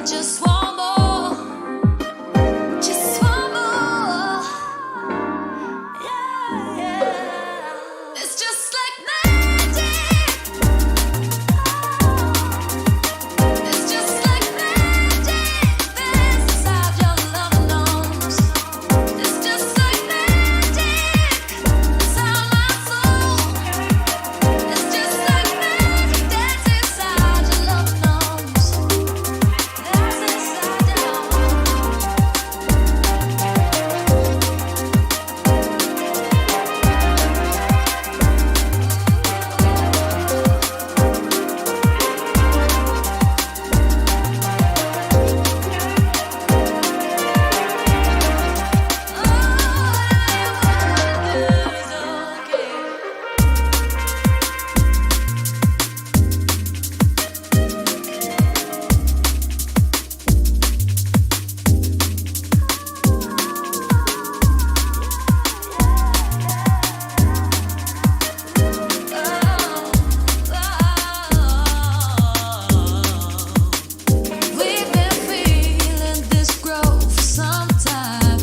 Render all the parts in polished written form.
just want more. Just want more. Yeah, yeah. It's just like magic. It's just like magic. That's inside your love knows. It's just like magic. Inside my soul. It's just like magic. That's inside your love knows. That's inside your love. We've been feeling this growth for some time,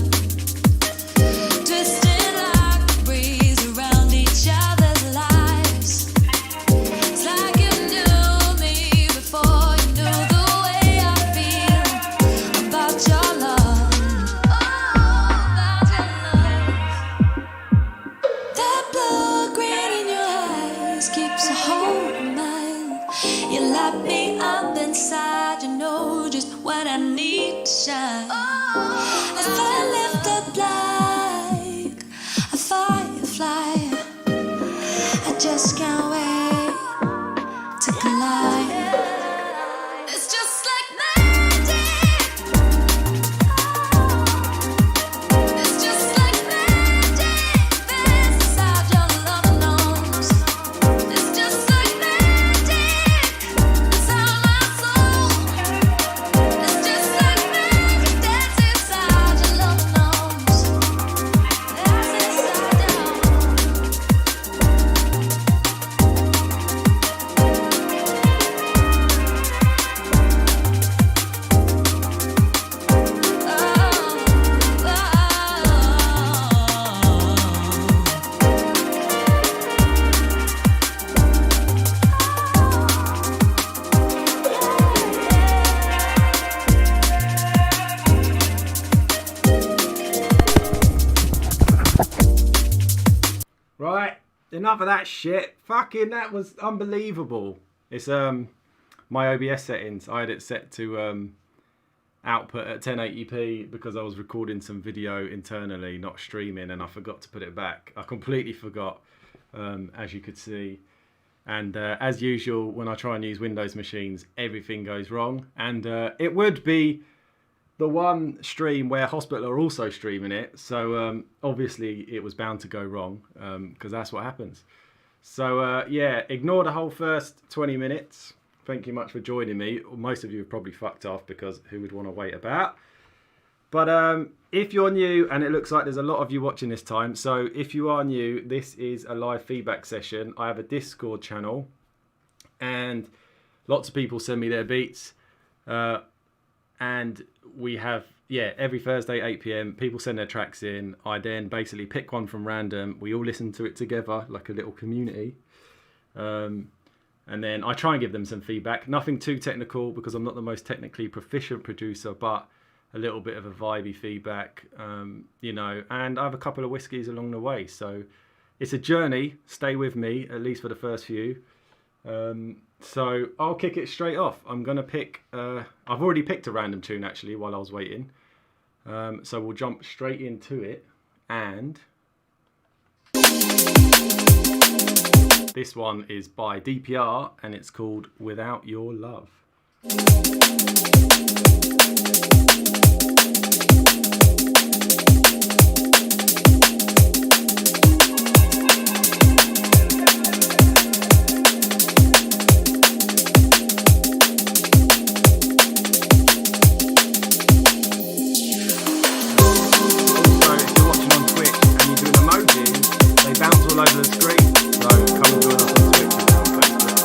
twisting like the breeze around each other's lives. It's like you knew me before you knew the way I feel about your love. About your love. That blood green in your eyes keeps a hold of mine. You light me up inside, you know just what I need to shine. As I lift up like a firefly, I just can't wait to collide. It's just like magic. It's just like magic. That's inside your love knows. It's just like magic. Inside my soul. It's just like magic. That's inside your love knows. That's inside your love. Right, enough of that shit. Fucking, that was unbelievable. It's my OBS settings. I had it set to output at 1080p because I was recording some video internally, not streaming, and I forgot to put it back. I completely forgot, as you could see. And as usual, when I try and use Windows machines, everything goes wrong. And it would be the one stream where Hospital are also streaming it. So obviously it was bound to go wrong because that's what happens. So yeah, ignore the whole first 20 minutes. Thank you much for joining me. Most of you have probably fucked off because who would want to wait about? But if you're new, and it looks like there's a lot of you watching this time, so if you are new, this is a live feedback session. I have a Discord channel, and lots of people send me their beats, and we have, yeah, every Thursday 8 PM, people send their tracks in. I then basically pick one from random. We all listen to it together like a little community. And then I try and give them some feedback. Nothing too technical because I'm not the most technically proficient producer, but a little bit of a vibey feedback, you know, and I have a couple of whiskies along the way. So it's a journey. Stay with me, at least for the first few. So I'll kick it straight off. I'm going to pick, I've already picked a random tune actually while I was waiting. So we'll jump straight into it. And this one is by DPR and it's called Without Your Love. All over the screen, so come and join us on Twitch and on Facebook.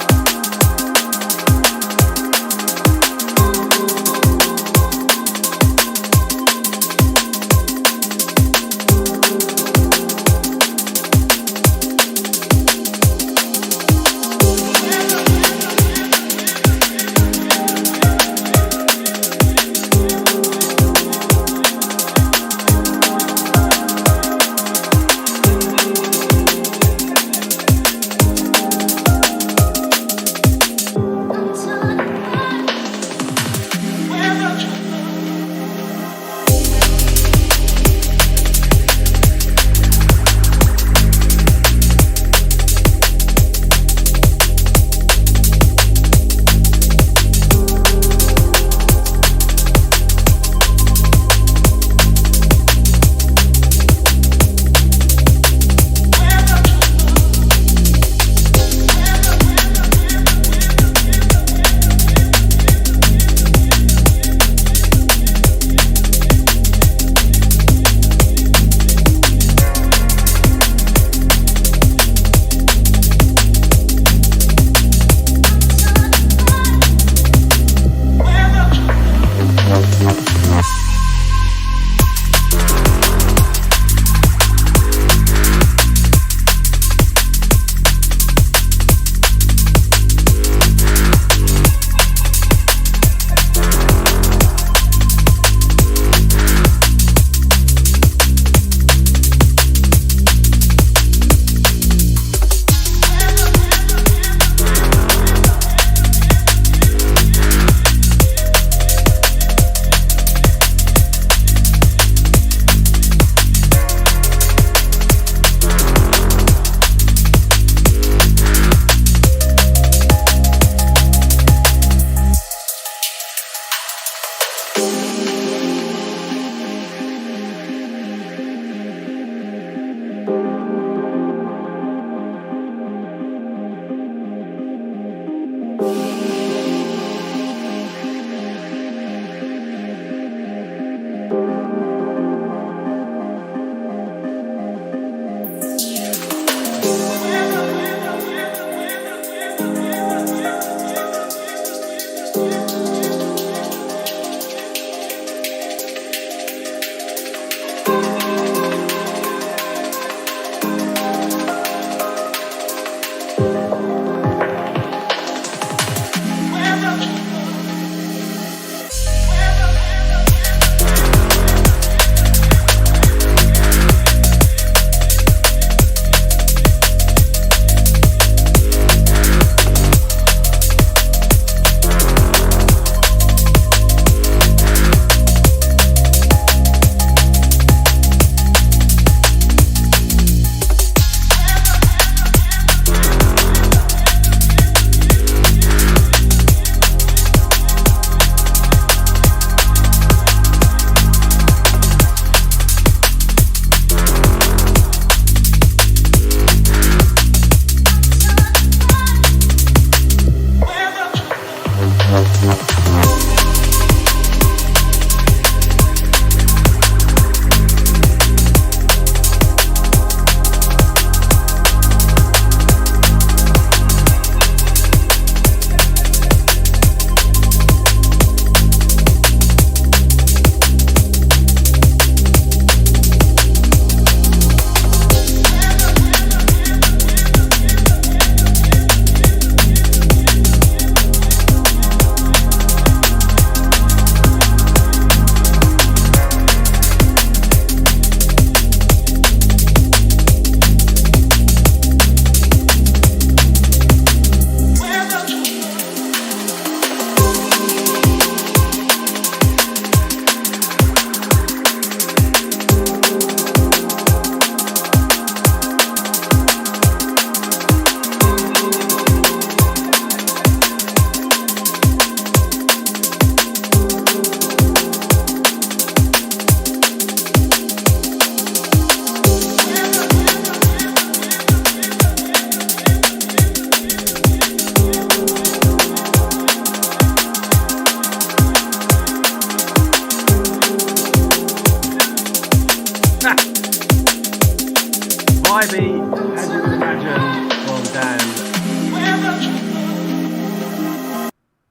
Vibey, as you would imagine, from Dan.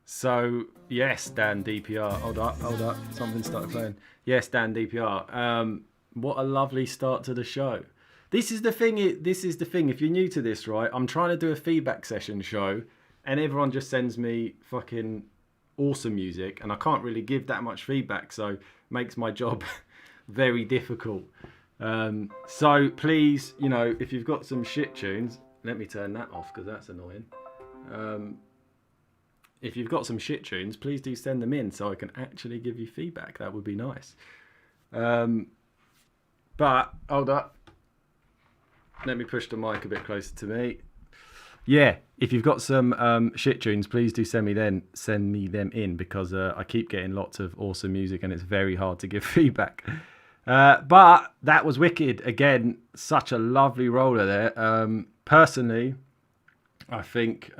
So, yes, Dan DPR. Hold up. Something started playing. Yes, Dan DPR. What a lovely start to the show. This is the thing. If you're new to this, right, I'm trying to do a feedback session show, and everyone just sends me fucking awesome music, and I can't really give that much feedback, so it makes my job very difficult. So please, if you've got some shit tunes, let me turn that off because that's annoying. If you've got some shit tunes, please do send them in so I can actually give you feedback. That would be nice. But hold up. Let me push the mic a bit closer to me. Yeah, if you've got some shit tunes, please do send me them in because I keep getting lots of awesome music and it's very hard to give feedback. But that was wicked. Again, such a lovely roller there. Personally, I think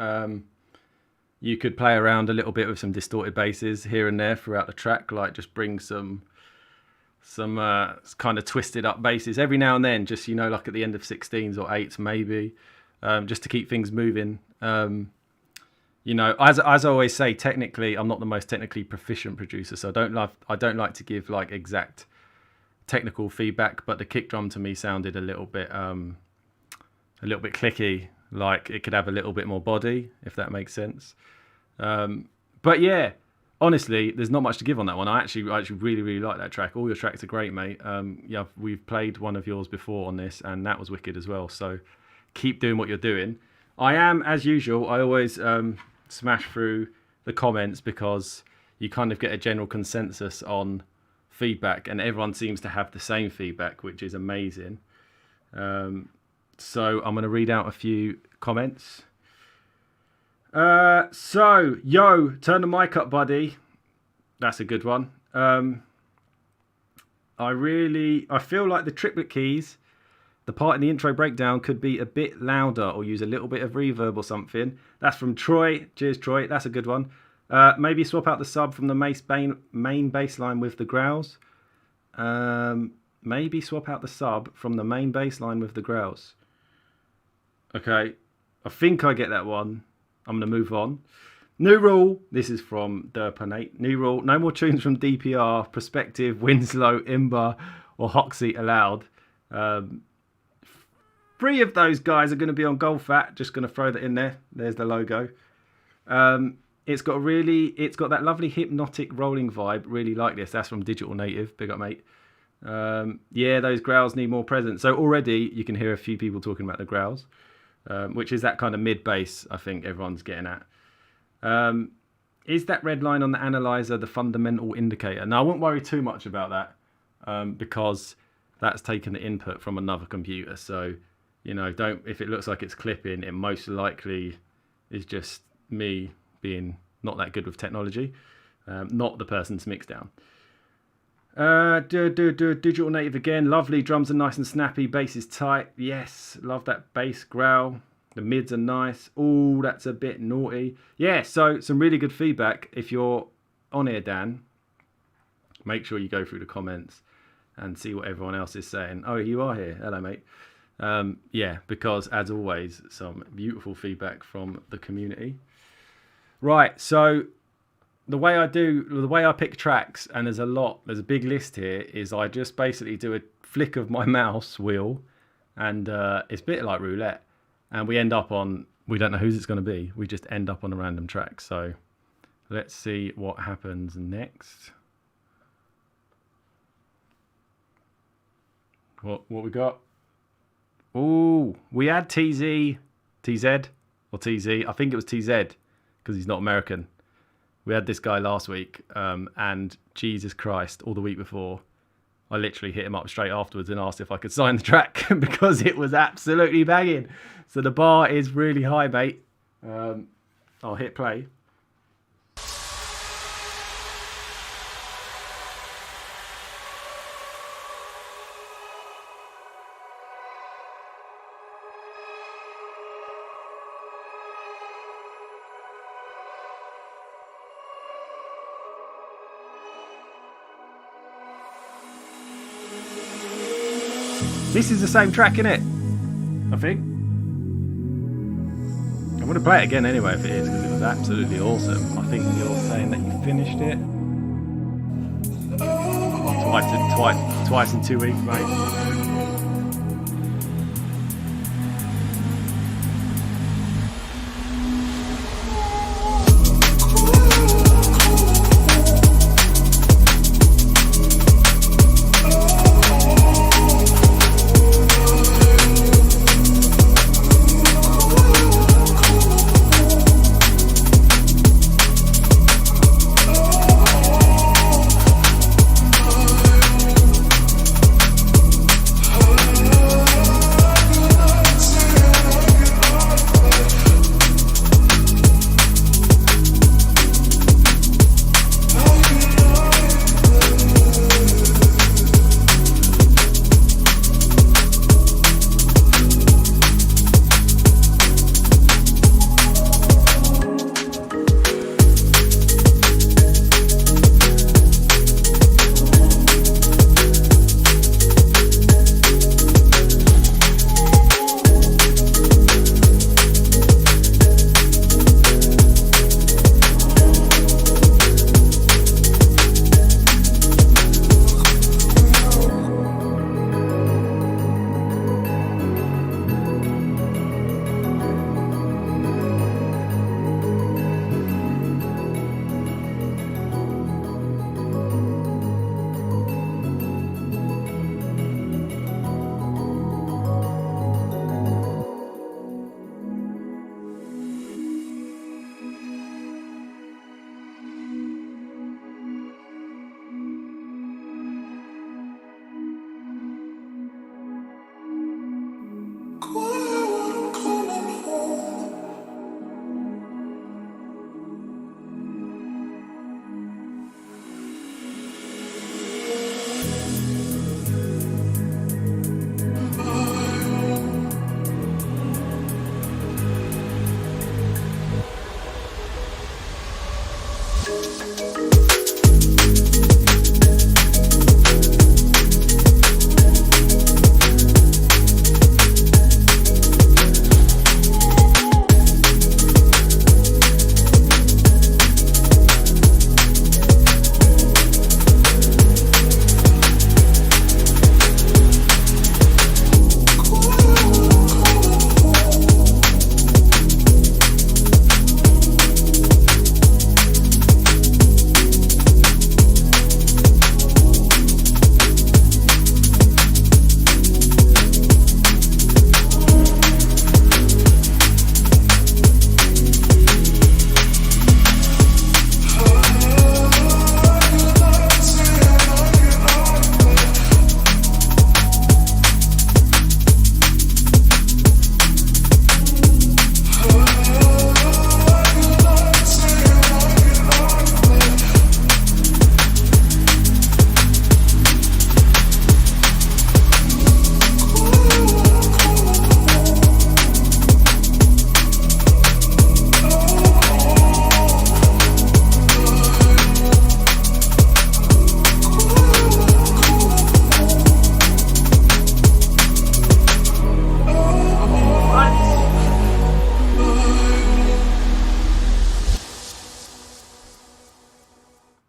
you could play around a little bit with some distorted basses here and there throughout the track, like just bring some kind of twisted up basses every now and then, just like at the end of 16s or 8s maybe, just to keep things moving. As I always say, technically I'm not the most technically proficient producer, so I don't like to give like exact technical feedback, but the kick drum to me sounded a little bit clicky, like it could have a little bit more body, if that makes sense. But yeah, honestly, there's not much to give on that one. I actually really, really like that track. All your tracks are great, mate. Yeah, we've played one of yours before on this, and that was wicked as well. So keep doing what you're doing. I am, as usual, I always smash through the comments because you kind of get a general consensus on feedback, and everyone seems to have the same feedback, which is amazing. So I'm going to read out a few comments. So, yo, turn the mic up, buddy. That's a good one. I feel like the triplet keys, the part in the intro breakdown, could be a bit louder or use a little bit of reverb or something. That's from Troy. Cheers, Troy. That's a good one. Maybe swap out the sub from the main bass line with the growls. Maybe swap out the sub from the main bass line with the growls. Okay, I think I get that one. I'm going to move on. New rule. This is from Derpanate. New rule. No more tunes from DPR, Perspective, Winslow, Imber, or Hoxie allowed. 3 of those guys are going to be on Goldfat. Just going to throw that in there. There's the logo. It's got that lovely hypnotic rolling vibe. Really like this. That's from Digital Native. Big up, mate. Yeah, those growls need more presence. So already you can hear a few people talking about the growls, which is that kind of mid bass I think everyone's getting at. Is that red line on the analyzer the fundamental indicator? Now I won't worry too much about that because that's taken the input from another computer. So if it looks like it's clipping, it most likely is just me being not that good with technology, not the person's mix down. Digital Native again. Lovely. Drums are nice and snappy. Bass is tight. Yes. Love that bass growl. The mids are nice. Oh, that's a bit naughty. Yeah, so some really good feedback. If you're on here, Dan, make sure you go through the comments and see what everyone else is saying. Oh, you are here. Hello, mate. Yeah, because as always, some beautiful feedback from the community. Right, so the way I pick tracks, and there's a big list here, is I just basically do a flick of my mouse wheel, and it's a bit like roulette, and we end up on, we don't know whose it's going to be, we just end up on a random track. So let's see what happens next. What we got? Oh, we had TZ or TZ. I think it was TZ because he's not American. We had this guy last week, and Jesus Christ, or the week before, I literally hit him up straight afterwards and asked if I could sign the track because it was absolutely banging. So the bar is really high, mate. I'll hit play. This is the same track, innit? I think. I'm going to play it again anyway if it is, because it was absolutely awesome. I think you're saying that you finished it twice in 2 weeks, mate.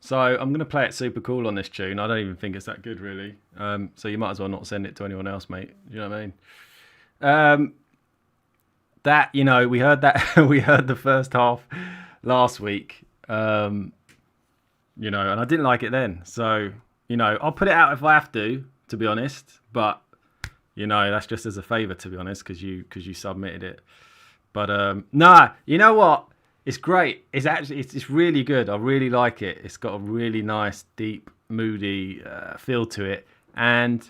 So I'm going to play it super cool on this tune. I don't even think it's that good, really. So you might as well not send it to anyone else, mate. You know what I mean? That, you know, we heard that. We heard the first half last week. You know, and I didn't like it then. So, you know, I'll put it out if I have to be honest. But, you know, that's just as a favour, to be honest, because you submitted it. But, nah, you know what? It's great. It's really good. I really like it. It's got a really nice, deep, moody feel to it. And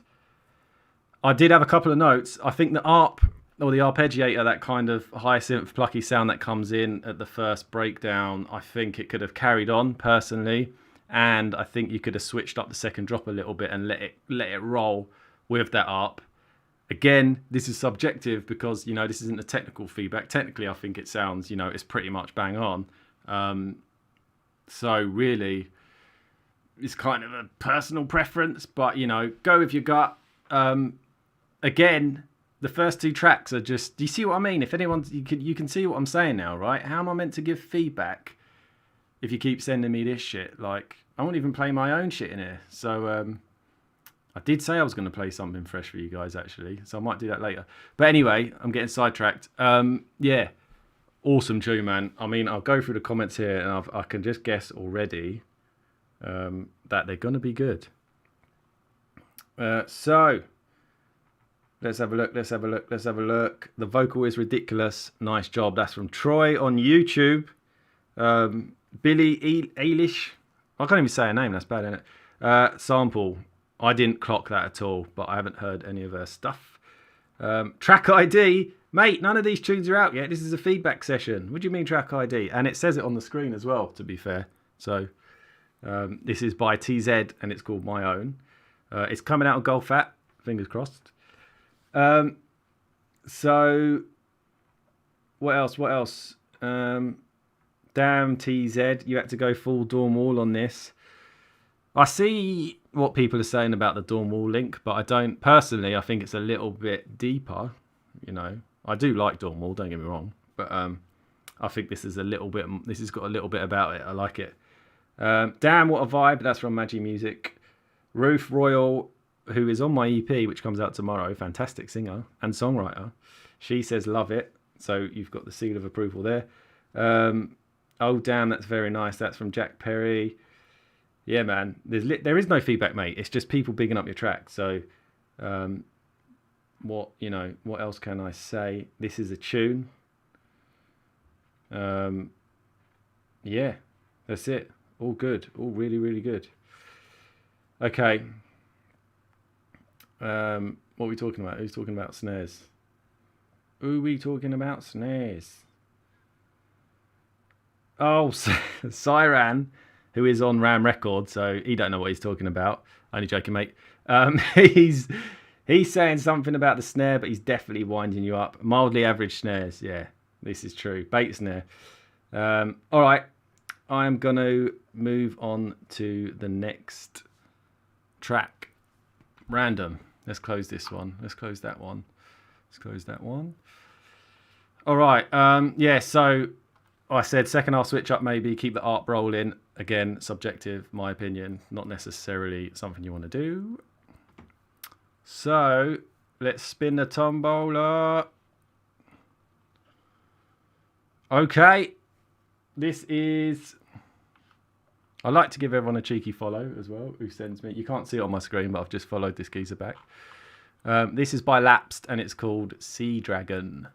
I did have a couple of notes. I think the ARP, or the arpeggiator, that kind of high synth plucky sound that comes in at the first breakdown, I think it could have carried on personally. And I think you could have switched up the second drop a little bit and let it roll with that ARP. Again, this is subjective because, you know, this isn't a technical feedback. Technically, I think it sounds, you know, it's pretty much bang on. So really, it's kind of a personal preference, but, you know, go with your gut. Again, the first two tracks are just, do you see what I mean? If anyone's, you can see what I'm saying now, right? How am I meant to give feedback if you keep sending me this shit? Like, I won't even play my own shit in here. So, I did say I was going to play something fresh for you guys, actually, so I might do that later. But anyway, I'm getting sidetracked. Yeah, awesome tune, man. I mean, I'll go through the comments here, and I can just guess already that they're going to be good. So, let's have a look. The vocal is ridiculous. Nice job. That's from Troy on YouTube. Billy Eilish. I can't even say her name. That's bad, isn't it? Sample. I didn't clock that at all, but I haven't heard any of her stuff. Track ID. Mate, none of these tunes are out yet. This is a feedback session. What do you mean track ID? And it says it on the screen as well, to be fair. So, this is by TZ, and it's called My Own. It's coming out on Golfat. Fingers crossed. So, what else? Damn, TZ, you had to go full Dawn Wall on this. I see what people are saying about the Dawn Wall link, but I don't personally. I think it's a little bit deeper. You know, I do like Dawn Wall. Don't get me wrong, but I think this is a little bit. This has got a little bit about it. I like it. Damn, what a vibe! That's from Maggie Music. Ruth Royal, who is on my EP, which comes out tomorrow. Fantastic singer and songwriter. She says love it. So you've got the seal of approval there. Oh damn, that's very nice. That's from Jack Perry. Yeah, man. There is no feedback, mate. It's just people bigging up your track. So, what else can I say? This is a tune. Yeah, that's it. All good. All really, really good. Okay. What are we talking about? Who's talking about snares? Who are we talking about snares? Oh, Cyran, who is on Ram Records, so he don't know what he's talking about. Only joking, mate. He's saying something about the snare, but he's definitely winding you up. Mildly average snares, yeah, this is true. Bait snare. All right, I am going to move on to the next track. Random. Let's close this one. Let's close that one. All right, yeah, so I said second half switch up, maybe keep the ARP rolling. Again, subjective, my opinion, not necessarily something you want to do. So let's spin the tombola. Okay, this is. I like to give everyone a cheeky follow as well. Who sends me? You can't see it on my screen, but I've just followed this geezer back. This is by Lapsed, and it's called Sea Dragon.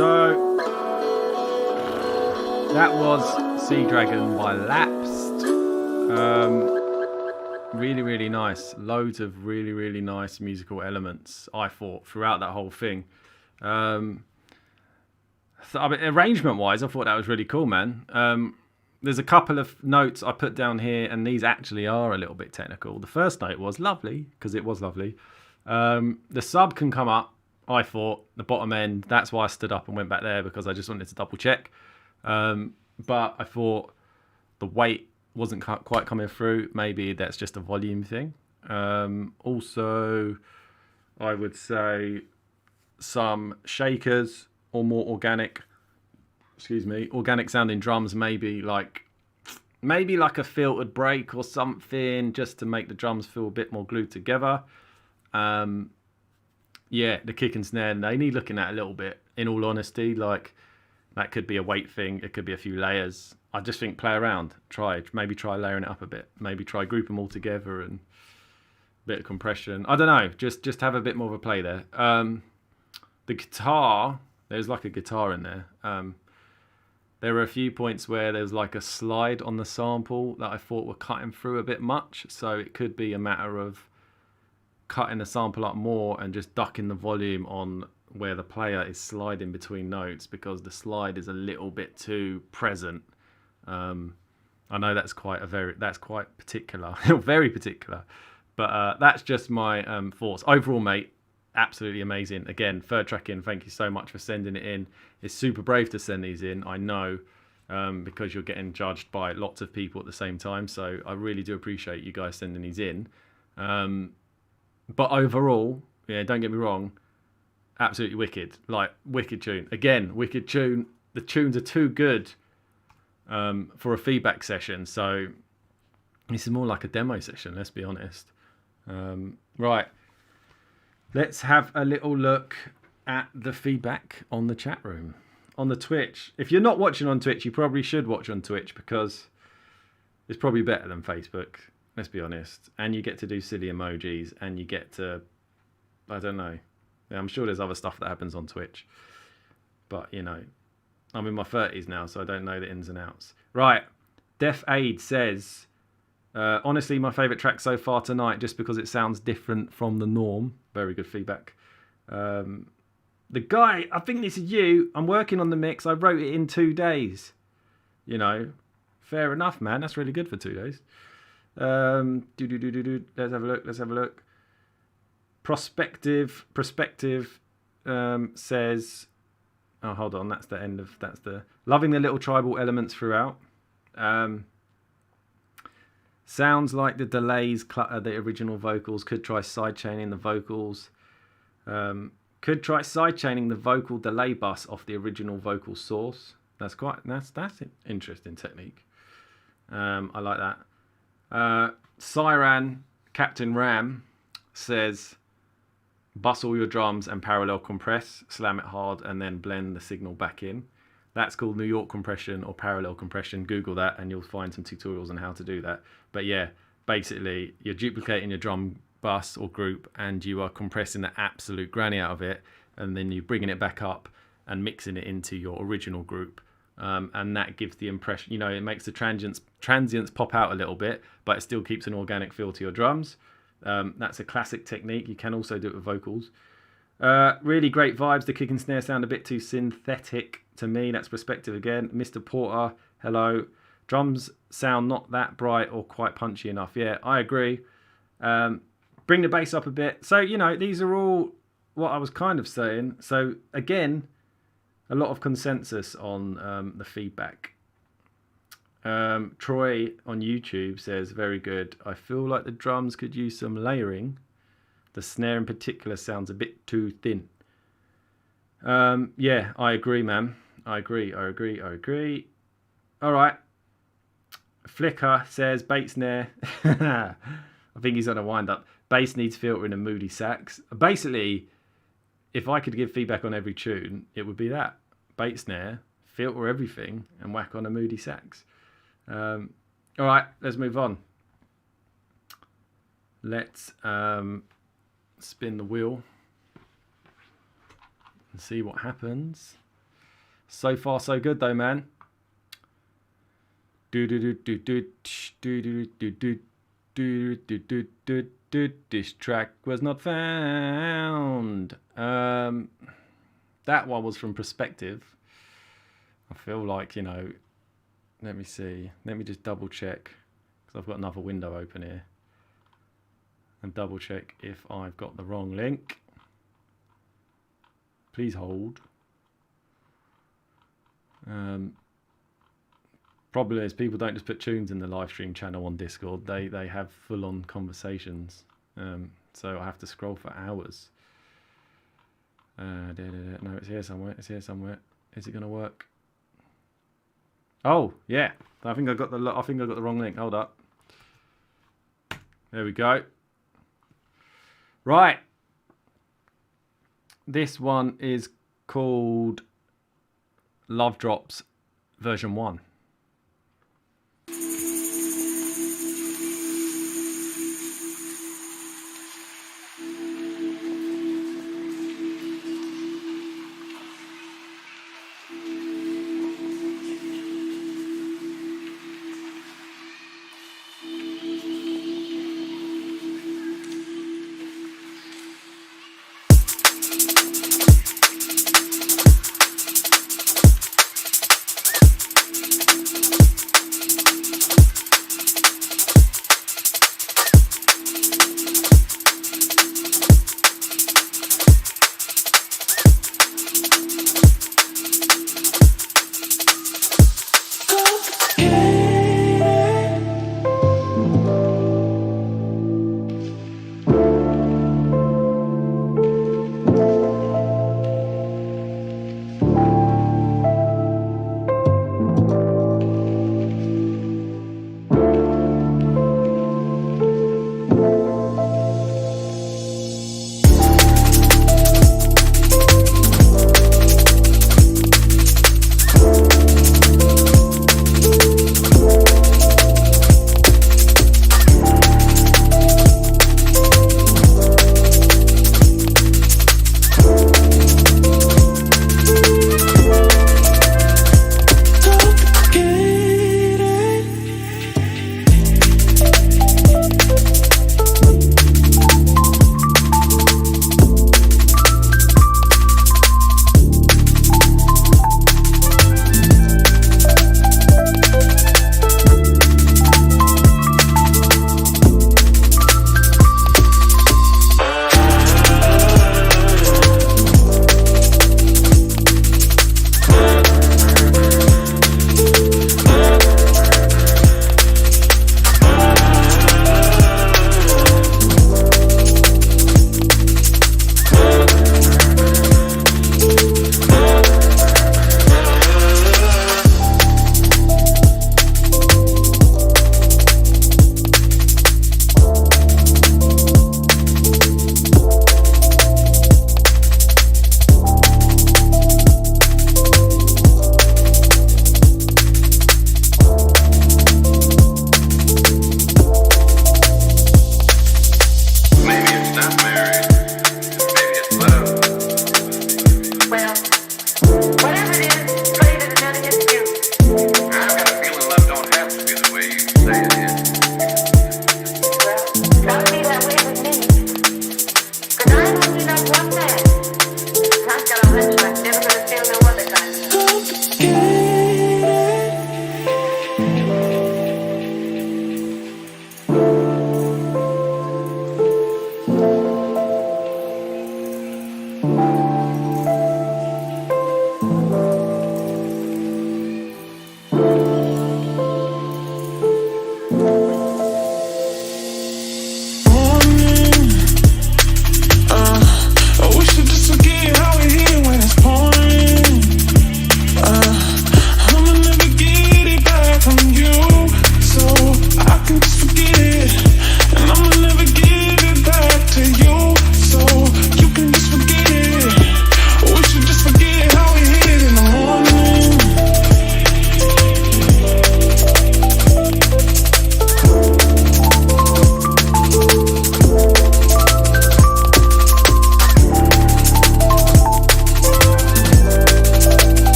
So that was Sea Dragon by Lapsed. Really, really nice. Loads of really, really nice musical elements, I thought, throughout that whole thing. Arrangement-wise, I thought that was really cool, man. There's a couple of notes I put down here, and these actually are a little bit technical. The first note was lovely, because it was lovely. The sub can come up, I thought, the bottom end. That's why I stood up and went back there, because I just wanted to double check. But I thought the weight wasn't quite coming through. Maybe that's just a volume thing. Also, I would say some shakers or more organic sounding drums, maybe like a filtered break or something, just to make the drums feel a bit more glued together. The kick and snare, they need looking at a little bit, in all honesty. Like, that could be a weight thing, it could be a few layers. I just think play around, maybe try layering it up a bit, maybe try group them all together and a bit of compression. I don't know, just have a bit more of a play there. The guitar, there's like a guitar in there. There were a few points where there was like a slide on the sample that I thought were cutting through a bit much, so it could be a matter of cutting the sample up more and just ducking the volume on where the player is sliding between notes, because the slide is a little bit too present. I know that's quite particular, very particular, but that's just my thoughts. Overall, mate, absolutely amazing. Again, third track in, thank you so much for sending it in. It's super brave to send these in, I know, because you're getting judged by lots of people at the same time, so I really do appreciate you guys sending these in. But overall, yeah, don't get me wrong, absolutely wicked. Like, wicked tune. Again, wicked tune. The tunes are too good for a feedback session, so this is more like a demo session, let's be honest. Right, let's have a little look at the feedback on the chat room, on the Twitch. If you're not watching on Twitch, you probably should watch on Twitch, because it's probably better than Facebook, let's be honest. And you get to do silly emojis, and you get to, I don't know, I'm sure there's other stuff that happens on Twitch, but you know, I'm in my 30s now, so I don't know the ins and outs. Right, Def Aid says, honestly, my favourite track so far tonight, just because it sounds different from the norm. Very good feedback. The guy, I think this is you. I'm working on the mix. I wrote it in 2 days. You know, fair enough, man. That's really good for 2 days. Let's have a look. Perspective says, oh, hold on. That's the loving the little tribal elements throughout. Sounds like the delays clutter the original vocals. Could try sidechaining the vocals. Could try sidechaining the vocal delay bus off the original vocal source. That's an interesting technique. I like that. Siran Captain Ram says, bus all your drums and parallel compress, slam it hard, and then blend the signal back in. That's called New York compression or parallel compression. Google that and you'll find some tutorials on how to do that. But yeah, basically you're duplicating your drum bus or group and you are compressing the absolute granny out of it, and then you're bringing it back up and mixing it into your original group. And that gives the impression, you know, it makes the transients pop out a little bit, but it still keeps an organic feel to your drums. That's a classic technique. You can also do it with vocals. Really great vibes. The kick and snare sound a bit too synthetic to me. That's perspective again. Mr. Porter, hello. Drums sound not that bright or quite punchy enough. Yeah, I agree. Bring the bass up a bit. So, you know, these are all what I was kind of saying. So, again, a lot of consensus on the feedback. Troy on YouTube says, very good. I feel like the drums could use some layering. The snare in particular sounds a bit too thin. Yeah, I agree, man. I agree. All right. Flicker says, bass snare. I think he's on a wind up. Bass needs filtering and moody sax. Basically, if I could give feedback on every tune, it would be that. Bass snare, filter everything, and whack on a moody sax. All right, let's move on. Let's spin the wheel and see what happens. So far, so good though, man. This track was not found. That one was from Perspective. I feel like, you know, let me see. Let me just double check, because I've got another window open here. And double check if I've got the wrong link. Please hold. Problem is, people don't just put tunes in the live stream channel on Discord. They have full-on conversations. So I have to scroll for hours. No, it's here somewhere. It's here somewhere. Is it going to work? Oh, yeah. I think I got the wrong link. Hold up. There we go. Right. This one is called Love Drops version 1.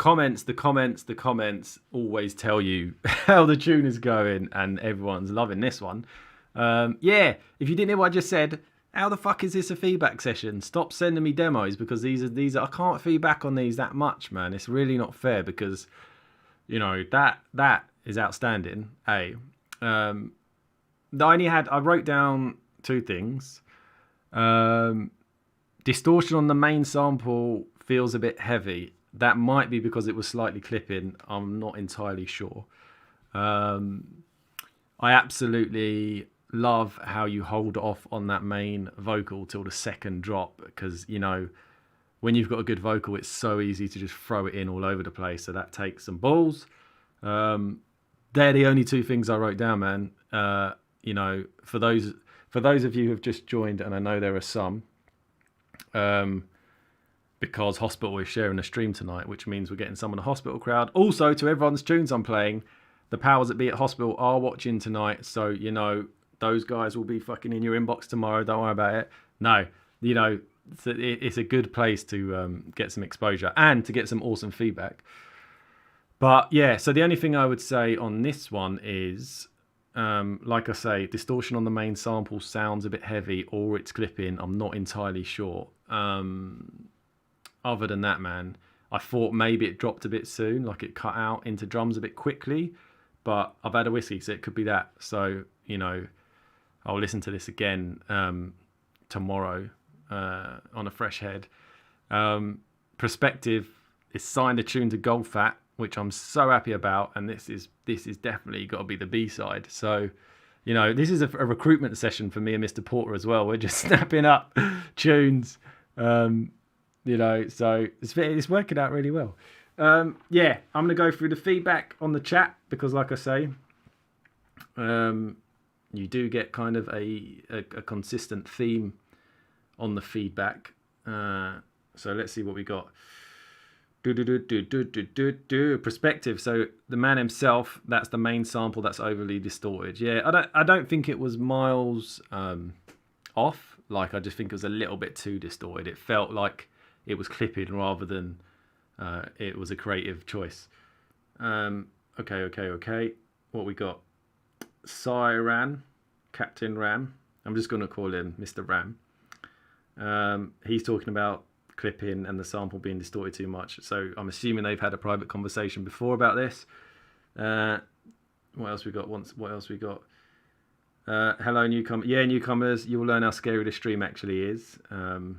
comments always tell you how the tune is going, and everyone's loving this one. Yeah, if you didn't hear what I just said, how the fuck is this a feedback session? Stop sending me demos, because these are I can't feedback on these that much, man. It's really not fair, because that is outstanding. I wrote down two things. Distortion on the main sample feels a bit heavy. That might be because it was slightly clipping. I'm not entirely sure. I absolutely love how you hold off on that main vocal till the second drop, because when you've got a good vocal, it's so easy to just throw it in all over the place. So that takes some balls. They're the only two things I wrote down, man. For those of you who have just joined, and I know there are some, because Hospital is sharing a stream tonight, which means we're getting some of the Hospital crowd. Also, to everyone's tunes I'm playing, the powers that be at Hospital are watching tonight, so those guys will be fucking in your inbox tomorrow. Don't worry about it. No, it's a good place to get some exposure and to get some awesome feedback. But yeah, so the only thing I would say on this one is, like I say, distortion on the main sample sounds a bit heavy, or it's clipping. I'm not entirely sure. Other than that, man, I thought maybe it dropped a bit soon, like it cut out into drums a bit quickly. But I've had a whiskey, so it could be that. So I'll listen to this again tomorrow on a fresh head. Perspective is signed a tune to Goldfat, which I'm so happy about, and this is definitely got to be the B-side. So this is a recruitment session for me and Mr. Porter as well. We're just snapping up tunes, so it's working out really well. Yeah, I'm gonna go through the feedback on the chat, because like I say, you do get kind of a consistent theme on the feedback. So let's see what we got. Perspective. So the man himself, that's the main sample that's overly distorted. Yeah, I don't think it was miles off. Like, I just think it was a little bit too distorted. It felt like it was clipping rather than it was a creative choice. Okay. What we got? Ran, Captain Ram. I'm just going to call him Mr. Ram. He's talking about clipping and the sample being distorted too much. So I'm assuming they've had a private conversation before about this. What else we got? Hello, newcomer. Yeah, newcomers, you will learn how scary the stream actually is. No,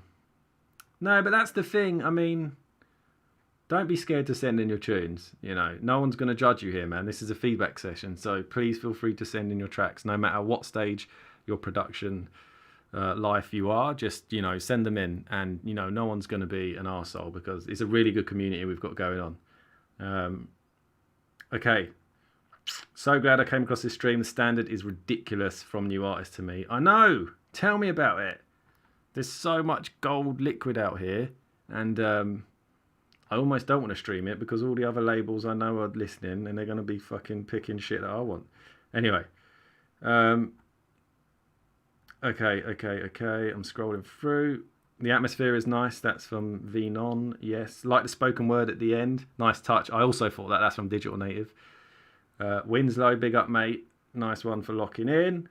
but that's the thing. I mean, don't be scared to send in your tunes. No one's going to judge you here, man. This is a feedback session, so please feel free to send in your tracks, no matter what stage your production life you are. Just send them in, and no one's going to be an arsehole, because it's a really good community we've got going on. Okay, so glad I came across this stream. The standard is ridiculous from new artists to me. I know, tell me about it. There's so much gold liquid out here, and I almost don't want to stream it, because all the other labels I know are listening, and they're going to be fucking picking shit that I want. Anyway, okay. I'm scrolling through. The atmosphere is nice. That's from Venon. Yes, like the spoken word at the end. Nice touch. I also thought that's from Digital Native. Winslow, big up, mate. Nice one for locking in.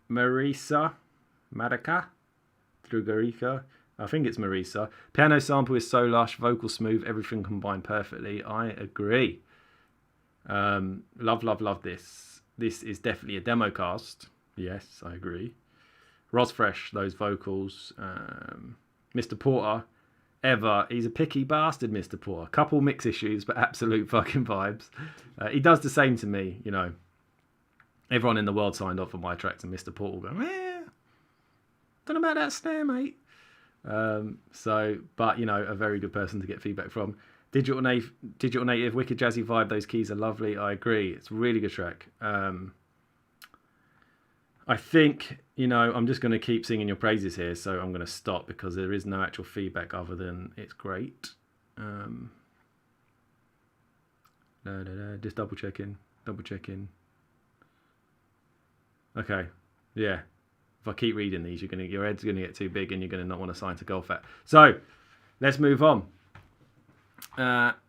Marisa, Drugarica. I think it's Marisa. Piano sample is so lush, vocal smooth, everything combined perfectly. I agree. Love this. This is definitely a demo cast. Yes, I agree. Rosfresh, those vocals. Mr. Porter, he's a picky bastard, Mr. Porter. Couple mix issues, but absolute fucking vibes. He does the same to me, Everyone in the world signed off on my tracks, and Mr. Porter will go, don't know about that snare, mate. But a very good person to get feedback from. Digital Native, wicked jazzy vibe. Those keys are lovely. I agree. It's a really good track. I think, I'm just going to keep singing your praises here, so I'm going to stop, because there is no actual feedback other than it's great. Just double checking. Okay, yeah. If I keep reading these, your head's going to get too big, and you're going to not want to sign to Goldfat. So, let's move on.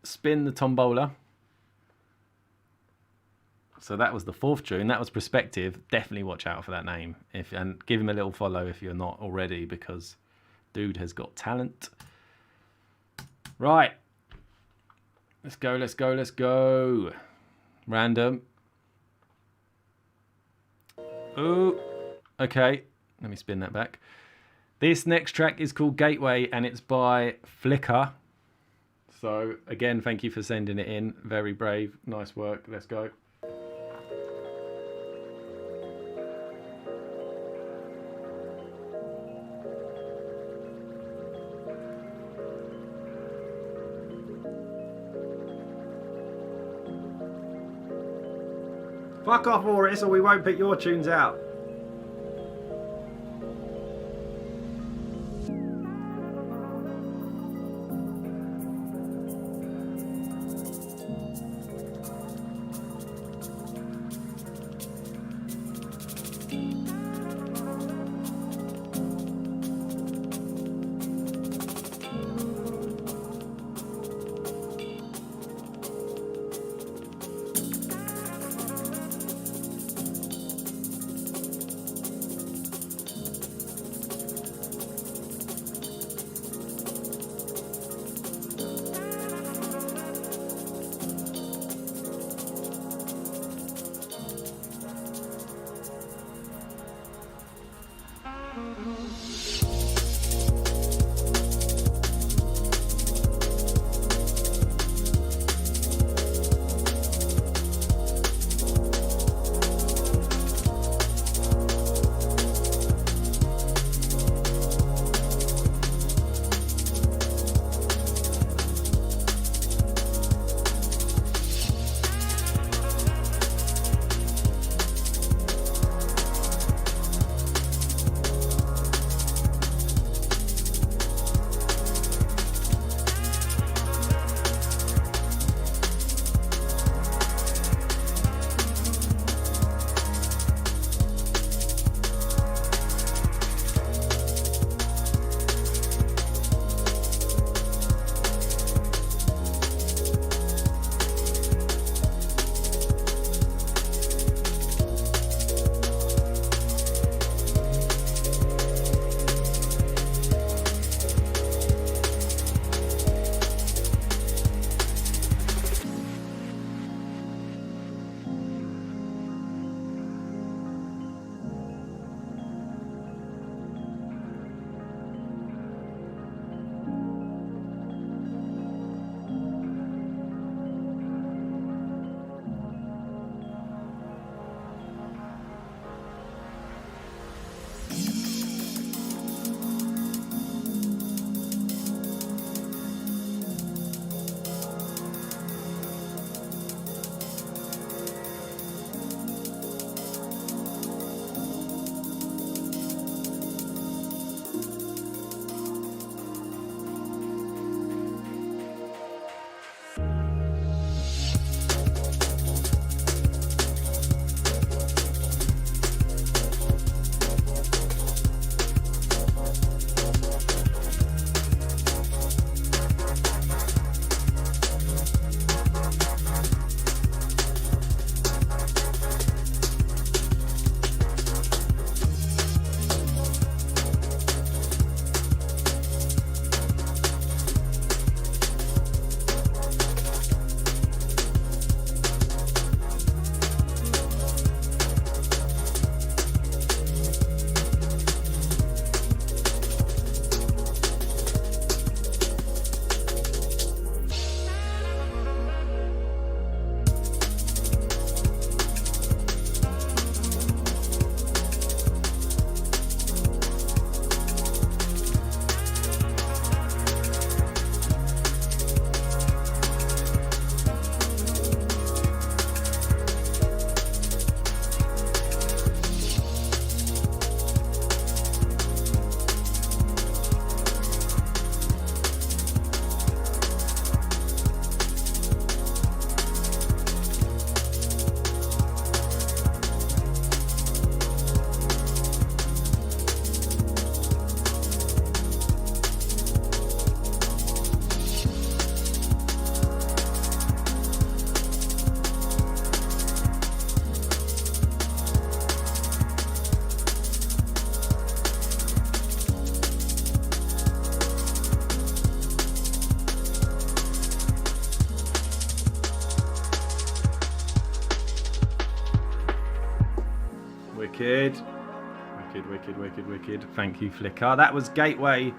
Spin the Tombola. So that was the 4th tune. That was Perspective. Definitely watch out for that name. And give him a little follow if you're not already, because dude has got talent. Right. Let's go, let's go, let's go. Random. Oh, okay. Let me spin that back. This next track is called Gateway, and it's by Flicker. So, again, thank you for sending it in. Very brave. Nice work. Let's go. Fuck off, Oris, or we won't put your tunes out. Wicked. Wicked. Thank you, Flicker. That was Gateway,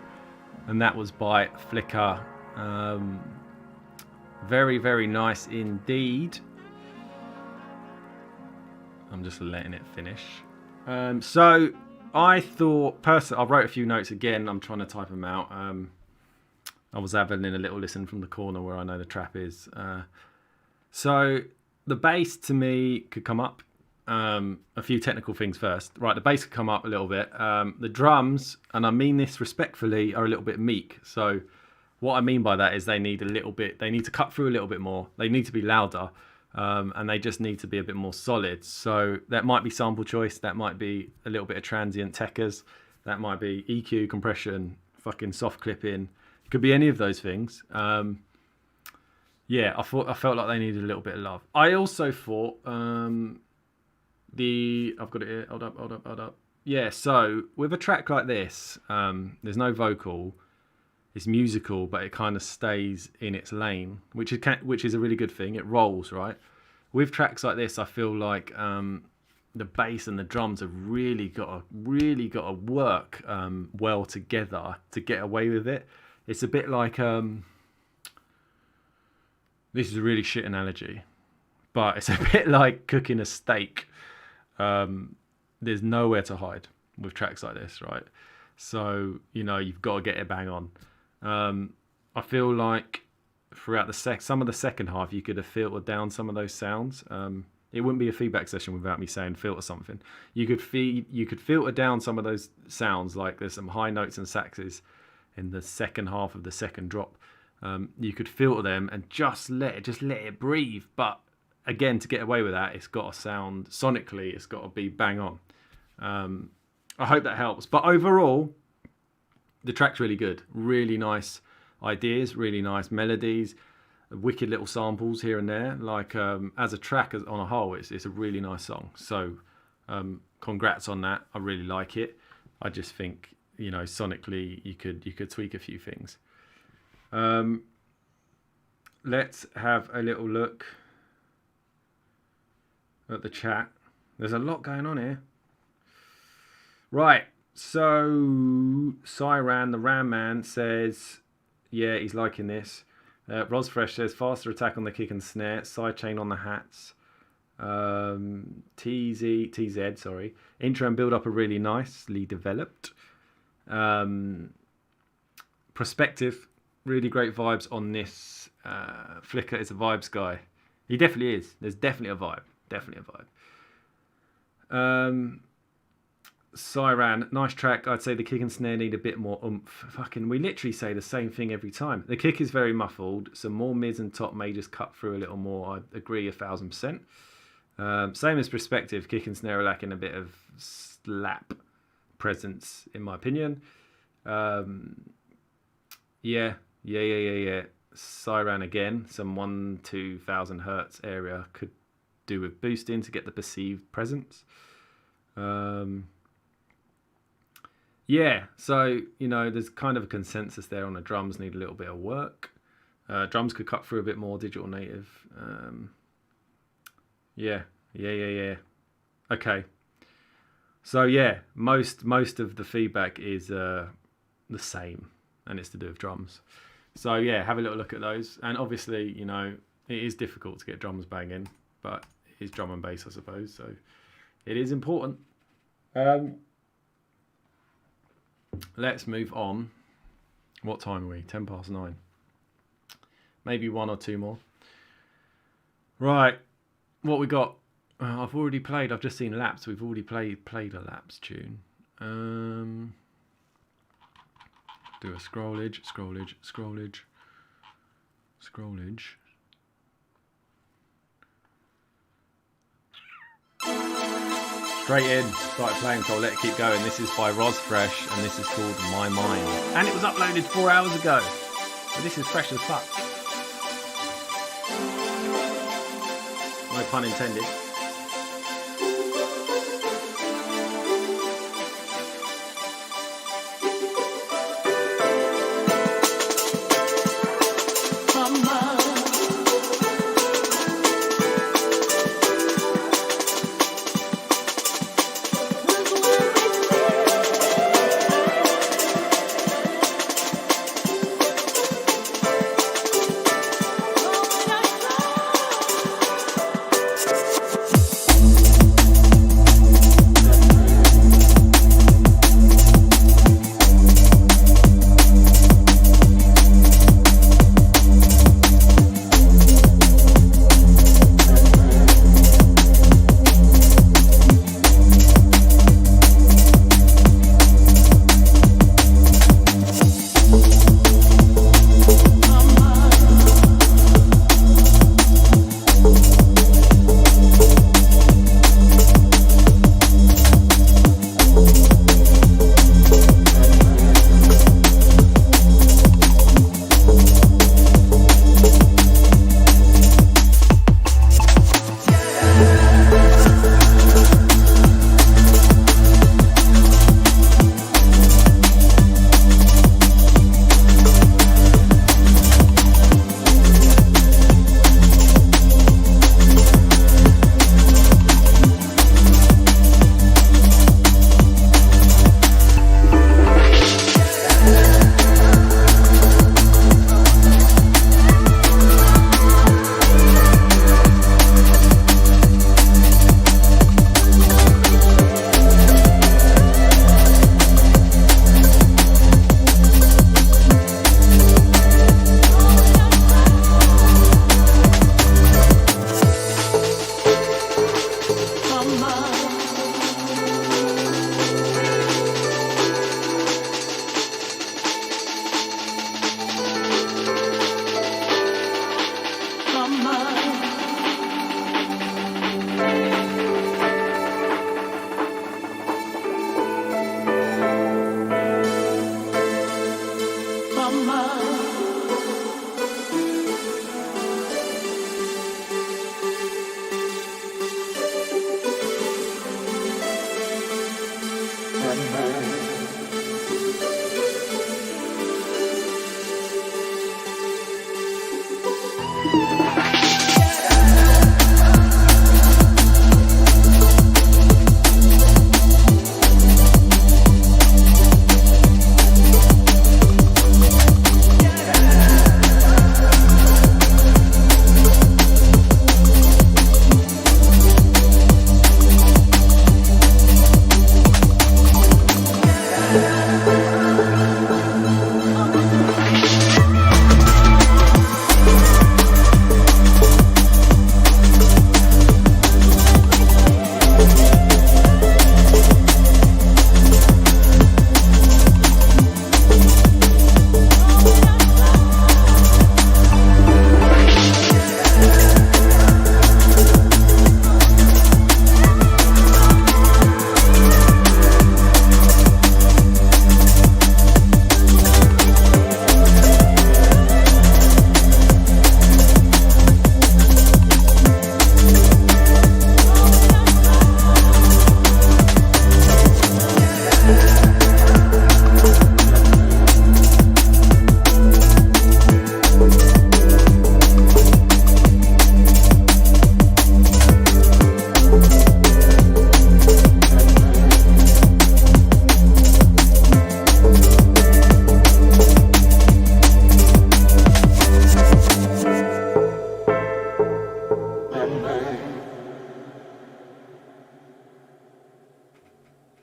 and that was by Flicker. Very, very nice indeed. I'm just letting it finish. So I thought, personally, I wrote a few notes again. I'm trying to type them out. I was having a little listen from the corner where I know the trap is. So the bass to me could come up. A few technical things first. Right, the bass could come up a little bit. The drums, and I mean this respectfully, are a little bit meek. So what I mean by that is they need to cut through a little bit more. They need to be louder. And they just need to be a bit more solid. So that might be sample choice. That might be a little bit of transient techers. That might be EQ, compression, fucking soft clipping. It could be any of those things. Yeah, I felt like they needed a little bit of love. I also thought I've got it here. Hold up. Yeah, so with a track like this, there's no vocal. It's musical, but it kind of stays in its lane, which is a really good thing. It rolls, right? With tracks like this, I feel like the bass and the drums have really got to work well together to get away with it. It's a bit like this is a really shit analogy, but it's a bit like cooking a steak. There's nowhere to hide with tracks like this, right? So you've got to get it bang on. I feel like throughout some of the second half, you could have filtered down some of those sounds. It wouldn't be a feedback session without me saying filter something. You could filter down some of those sounds, like there's some high notes and saxes in the second half of the second drop. You could filter them and just let it breathe. But again, to get away with that, it's got to sound sonically. It's got to be bang on. I hope that helps. But overall, the track's really good. Really nice ideas, really nice melodies, wicked little samples here and there. Like as a track on a whole, it's a really nice song. So congrats on that. I really like it. I just think sonically you could tweak a few things. Let's have a little look at the chat. There's a lot going on here. Right. So, Cyran, the Ram Man, says, yeah, he's liking this. Rosfresh says, faster attack on the kick and snare, sidechain on the hats. TZ, intro and build up are really nicely developed. Perspective, really great vibes on this. Flicker is a vibes guy. He definitely is. There's definitely a vibe. Cyran, nice track. I'd say the kick and snare need a bit more oomph. We literally say the same thing every time. The kick is very muffled. Some more mids and top may just cut through a little more. I agree 1000%. Same as perspective. Kick and snare are lacking a bit of slap presence, in my opinion. Yeah. Cyran again. Some 1-2,000 hertz area could do with boosting to get the perceived presence. Yeah, so, there's kind of a consensus there on the drums need a little bit of work. Drums could cut through a bit more, digital native. Yeah. Okay. So, yeah, most of the feedback is the same, and it's to do with drums. So, yeah, have a little look at those. And obviously, it is difficult to get drums banging, but it is drum and bass, I suppose. So, it is important. Let's move on. What time are we? 9:10. Maybe one or two more. Right. What we got? I've already played. I've just seen Laps. We've already played a Laps tune. Do a scrollage. Straight in, started playing, so I'll let it keep going. This is by Rosfresh, and this is called My Mind. And it was uploaded 4 hours ago. So this is fresh as fuck. No pun intended.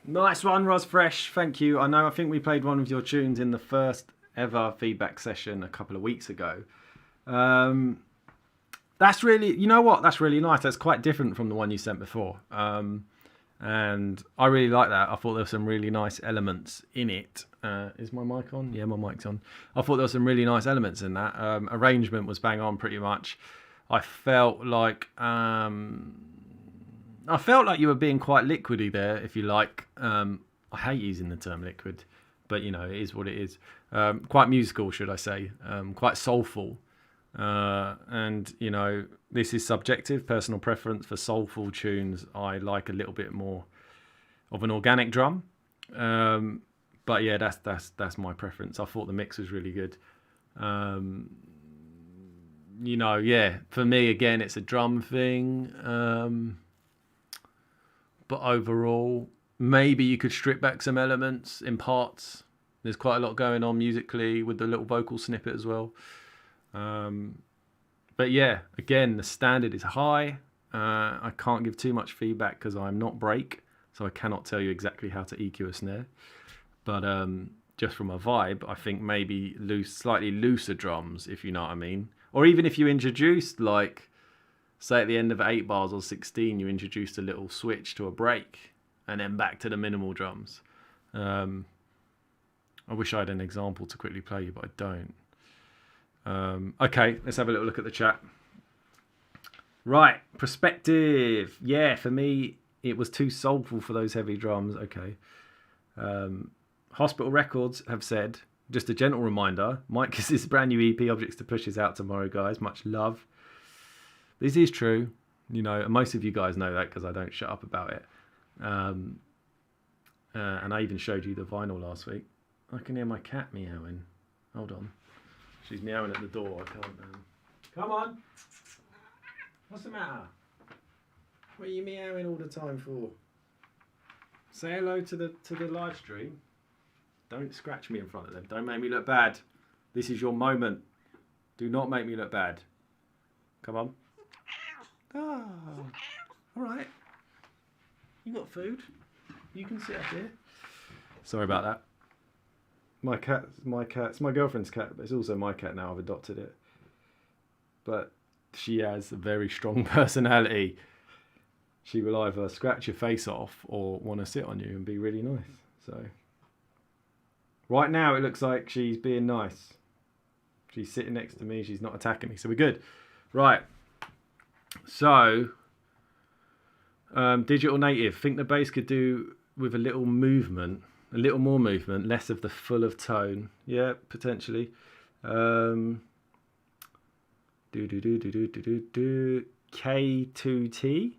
Nice one, Ros Fresh. Thank you. I think we played one of your tunes in the first ever feedback session a couple of weeks ago. That's really, you know what? That's really nice. That's quite different from the one you sent before. And I really like that. I thought there were some really nice elements in it. Is my mic on? Yeah, my mic's on. I thought there were some really nice elements in that. Arrangement was bang on pretty much. I felt like you were being quite liquidy there, if you like. I hate using the term liquid, but you know, it is what it is. Quite musical, should I say? Quite soulful. And you know, this is subjective, personal preference. For soulful tunes, I like a little bit more of an organic drum. But yeah, that's my preference. I thought the mix was really good. You know, yeah, for me again, it's a drum thing. But overall, maybe you could strip back some elements in parts. There's quite a lot going on musically with the little vocal snippet as well. But yeah, again, the standard is high. I can't give too much feedback because I'm not Break, so I cannot tell you exactly how to EQ a snare. But just from a vibe, I think maybe slightly looser drums, if you know what I mean. Or even if you introduced, like, say at the end of 8 bars or 16, you introduced a little switch to a break and then back to the minimal drums. I wish I had an example to quickly play you, but I don't. Okay, let's have a little look at the chat. Right, perspective. Yeah, for me, it was too soulful for those heavy drums. Okay. Hospital Records have said, just a gentle reminder, Mike gets his brand new EP, Objects to Push, is out tomorrow, guys. Much love. This is true. You know, and most of you guys know that because I don't shut up about it. And I even showed you the vinyl last week. I can hear my cat meowing. Hold on. She's meowing at the door. I can't. Come on. What's the matter? What are you meowing all the time for? Say hello to the live stream. Don't scratch me in front of them. Don't make me look bad. This is your moment. Do not make me look bad. Come on. Oh, all right. You got food. You can sit up here. Sorry about that. My cat. It's my girlfriend's cat, but it's also my cat now. I've adopted it. But she has a very strong personality. She will either scratch your face off or want to sit on you and be really nice. So right now it looks like she's being nice. She's sitting next to me. She's not attacking me. So we're good. Right. So digital native. Think the bass could do with a little movement. A little more movement, less of the full of tone. Yeah, potentially. K2T.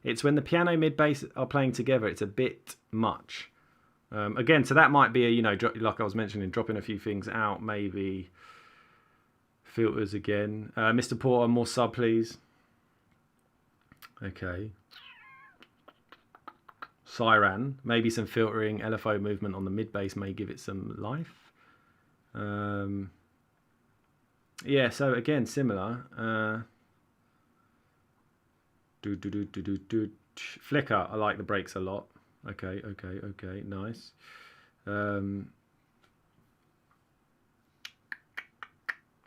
It's when the piano mid bass are playing together. It's a bit much. Again, so that might be a, you know, like I was mentioning, dropping a few things out, maybe. Filters again. Mr. Porter, more sub, please. Okay. Siren, maybe some filtering, LFO movement on the mid bass may give it some life. Yeah, so again, similar. Flicker, I like the breaks a lot. Okay, nice.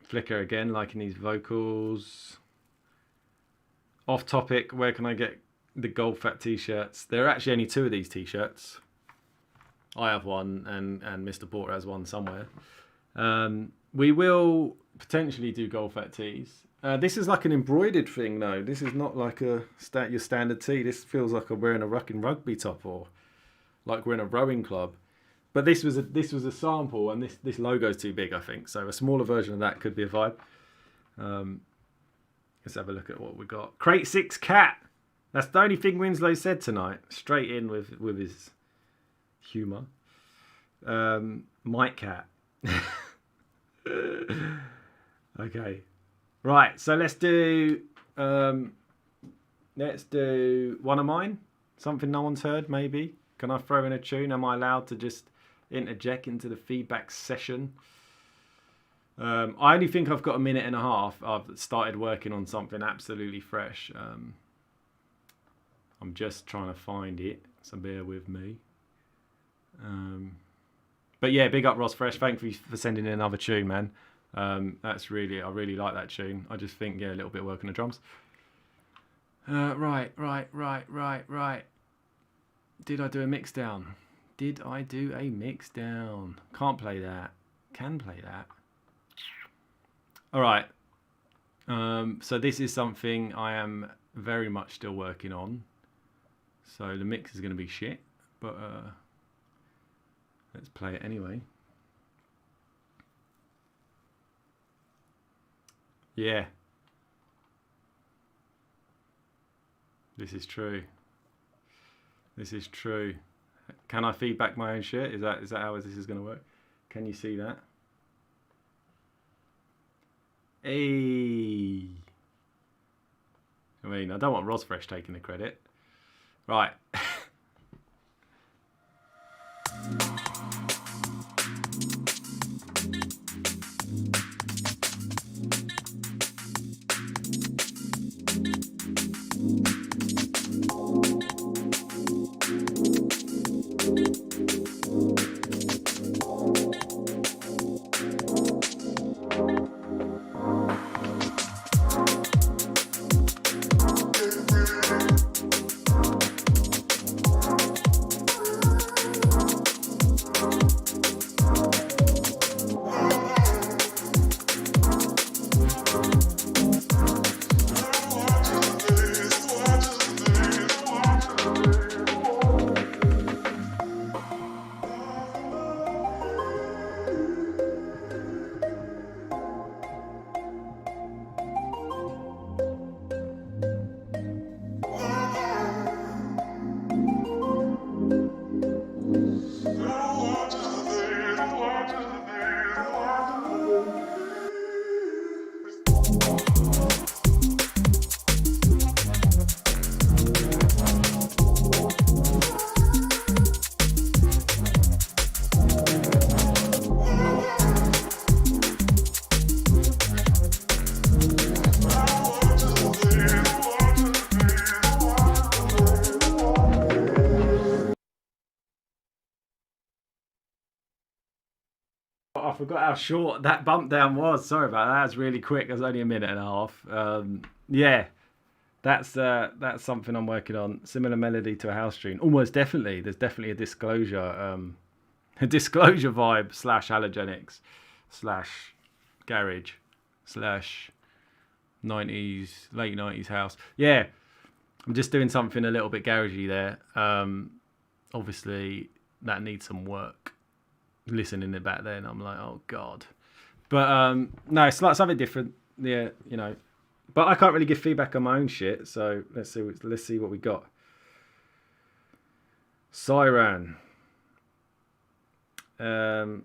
Flicker again, liking these vocals. Off topic, where can I get the Gold Fat t-shirts? There are actually only 2 of these t-shirts. I have one and Mr. Porter has one somewhere. We will potentially do Gold Fat tees. This is like an embroidered thing though. This is not like your standard tee. This feels like I'm wearing a rugby top or like we're in a rowing club. But this was a sample and this logo's too big, I think. So a smaller version of that could be a vibe. Let's have a look at what we got. Crate 6 Cat. That's the only thing Winslow said tonight. Straight in with his humour. Mike Cat. Okay. Right, so let's do one of mine. Something no one's heard, maybe. Can I throw in a tune? Am I allowed to just interject into the feedback session? I only think I've got a minute and a half. I've started working on something absolutely fresh. I'm just trying to find it, so bear with me. But yeah, big up Ross Fresh. Thank you for sending in another tune, man. That's really, I really like that tune. I just think, yeah, a little bit of work on the drums. Right. Did I do a mix down? Did I do a mix down? Can't play that. Can play that. All right. So this is something I am very much still working on. So the mix is going to be shit, but let's play it anyway. Yeah. This is true. This is true. Can I feedback my own shit? Is that how this is going to work? Can you see that? Hey. I mean, I don't want Rosfresh taking the credit. Right. I forgot how short that bump down was. Sorry about that. That was really quick. It was only a minute and a half. Yeah, that's something I'm working on. Similar melody to a house tune. Almost definitely. There's definitely a disclosure vibe / halogenics / garage / 90s, late 90s house. Yeah, I'm just doing something a little bit garagey there. Obviously, that needs some work. Listening it back then, I'm like, oh god. But no, it's like something different. Yeah, you know. But I can't really give feedback on my own shit. So let's see what we got. Siren. Great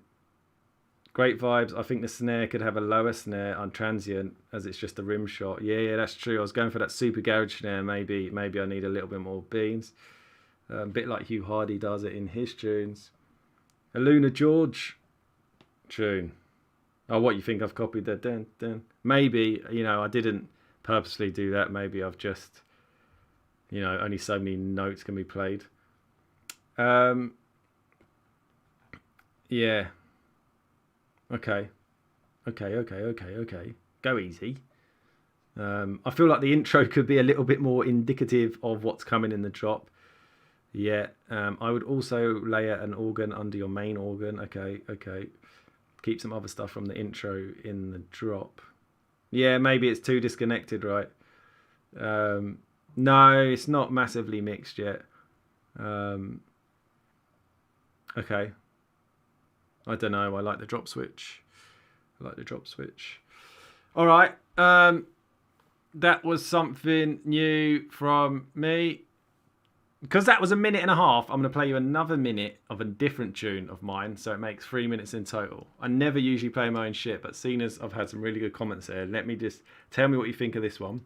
vibes. I think the snare could have a lower snare on transient as it's just a rim shot. Yeah, that's true. I was going for that super garage snare. Maybe I need a little bit more beans. A bit like Hugh Hardy does it in his tunes. A Luna George tune. Oh, what, you think I've copied that? Dun. Maybe, I didn't purposely do that. Maybe I've just, only so many notes can be played. Yeah. Okay. Go easy. I feel like the intro could be a little bit more indicative of what's coming in the drop. Yeah, I would also layer an organ under your main organ. Okay. Keep some other stuff from the intro in the drop. Yeah, maybe it's too disconnected, right? No, it's not massively mixed yet. Okay. I don't know. I like the drop switch. All right. That was something new from me. Because that was a minute and a half, I'm going to play you another minute of a different tune of mine, so it makes 3 minutes in total. I never usually play my own shit, but seeing as I've had some really good comments there, let me just tell me what you think of this one.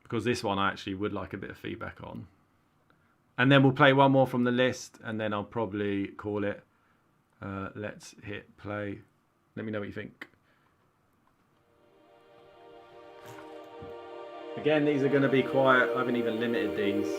Because this one I actually would like a bit of feedback on. And then we'll play one more from the list, and then I'll probably call it. Let's hit play. Let me know what you think. Again, these are going to be quiet. I haven't even limited these.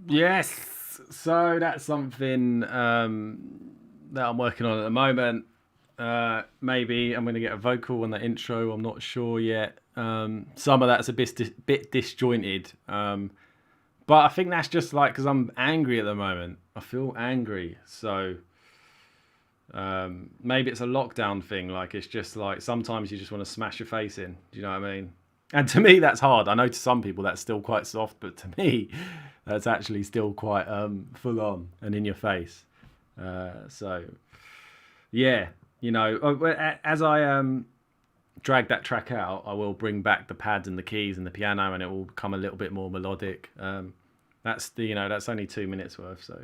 Yes, so that's something that I'm working on at the moment. Maybe I'm going to get a vocal on the intro. I'm not sure yet. Some of that's a bit disjointed. But I think that's just like because I'm angry at the moment. I feel angry. So maybe it's a lockdown thing. Like it's just like sometimes you just want to smash your face in. Do you know what I mean? And to me, that's hard. I know to some people that's still quite soft, but to me, that's actually still quite full on and in your face. So, yeah, you know, as I drag that track out, I will bring back the pads and the keys and the piano, and it will become a little bit more melodic. That's that's only 2 minutes worth. So,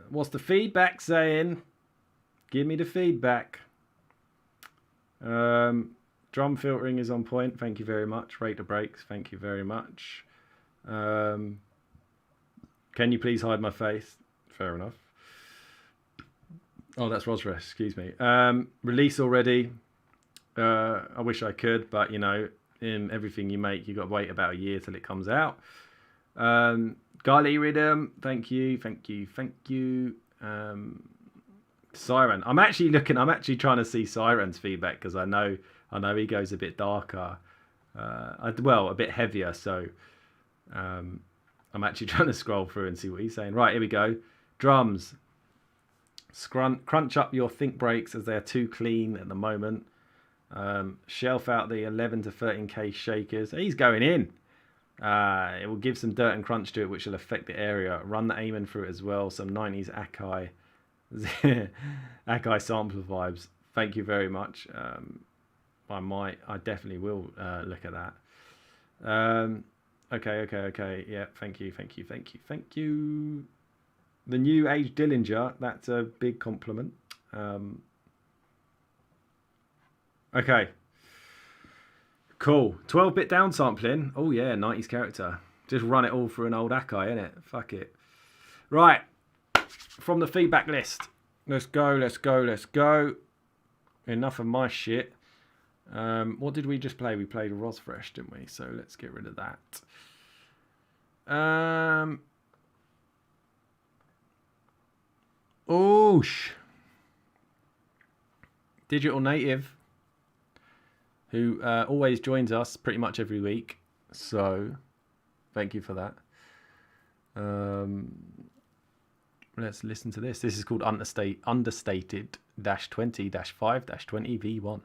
what's the feedback saying? Give me the feedback. Drum filtering is on point. Thank you very much. Rate the breaks. Thank you very much. Can you please hide my face? Fair enough. Oh, that's Rosres. Excuse me. Release already. I wish I could, but you know, in everything you make, you got to wait about a year till it comes out. Garly Rhythm. Thank you. Thank you. Thank you. Siren. I'm actually trying to see Siren's feedback because I know he goes a bit darker, a bit heavier. So I'm actually trying to scroll through and see what he's saying. Right, here we go. Drums. Crunch up your think breaks as they are too clean at the moment. Shelf out the 11 to 13k shakers. He's going in. It will give some dirt and crunch to it, which will affect the area. Run the Amen through it as well. Some 90s Akai. Akai sampler vibes. Thank you very much. I definitely will look at that. Okay. Yeah, thank you. The new age Dillinger, that's a big compliment. Okay. Cool. 12-bit downsampling. Oh yeah, 90s character. Just run it all through an old Akai, innit? Fuck it. Right. From the feedback list. Let's go. Enough of my shit. What did we just play? We played Rosfresh, didn't we? So let's get rid of that. Digital Native, who always joins us pretty much every week. So thank you for that. Let's listen to this. This is called Understated -20-5-20 V1.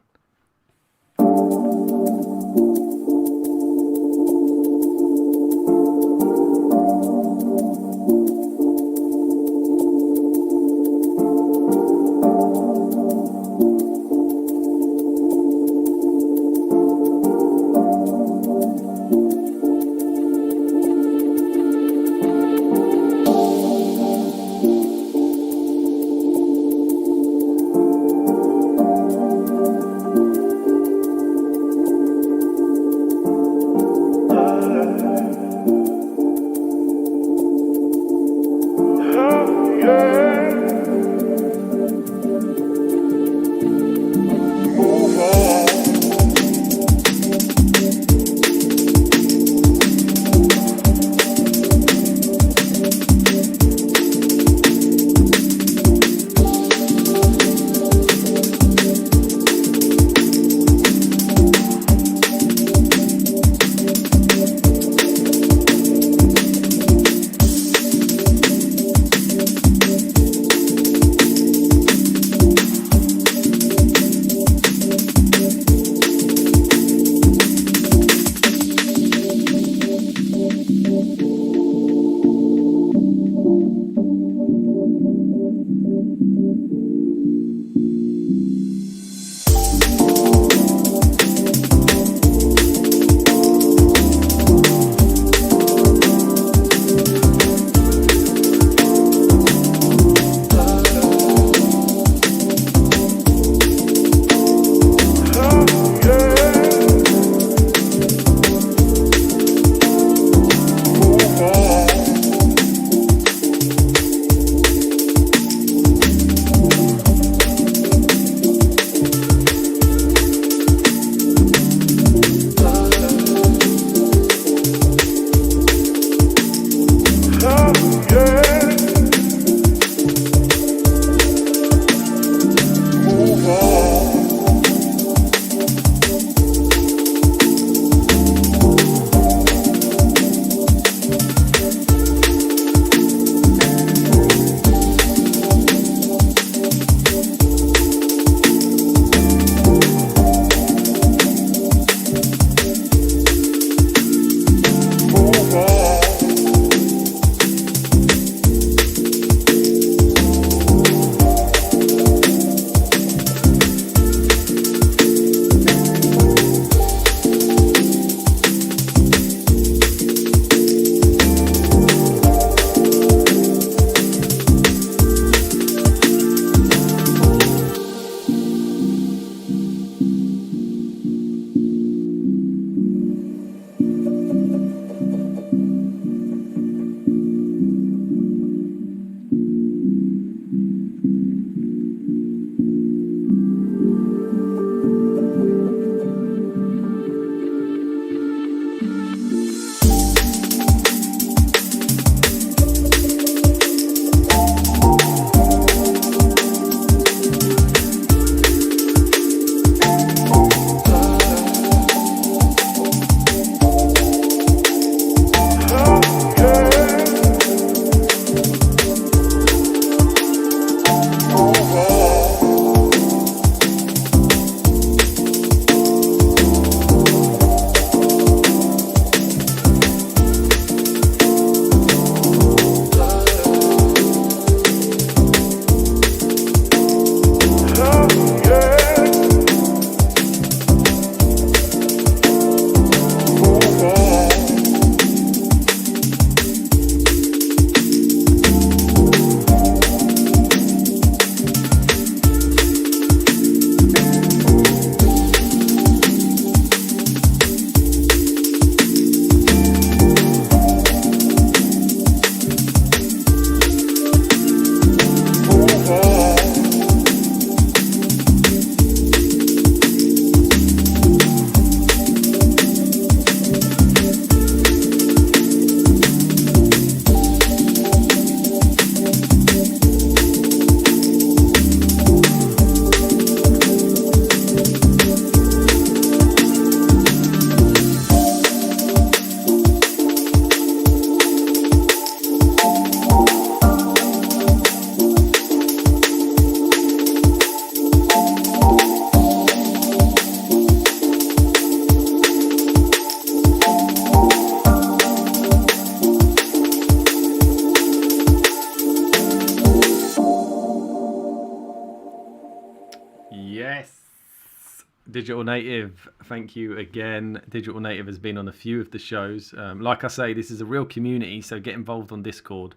Digital Native, thank you again. Digital Native has been on a few of the shows. Like I say, this is a real community, so get involved on Discord.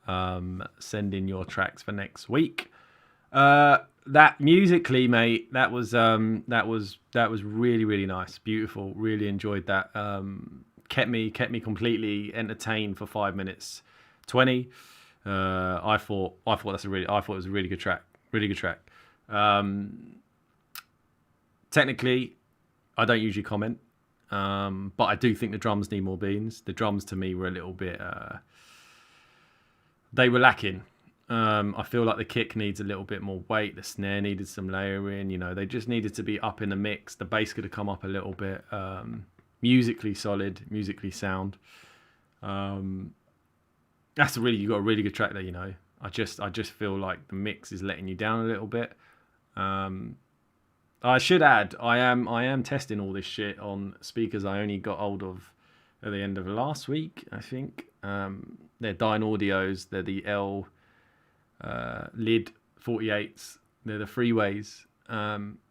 Send in your tracks for next week. That musically, mate, that was really, really nice, beautiful. Really enjoyed that. Kept me completely entertained for 5 minutes 20. I thought it was a really good track. Really good track. Technically, I don't usually comment, but I do think the drums need more beans. The drums to me were a little bit, they were lacking. I feel like the kick needs a little bit more weight. The snare needed some layering. You know, they just needed to be up in the mix. The bass could have come up a little bit. Musically solid, musically sound. You got a really good track there. You know, I just feel like the mix is letting you down a little bit. I should add, I am testing all this shit on speakers I only got hold of at the end of last week, I think. They're Dyne Audios. They're the L lid 48s. They're the freeways.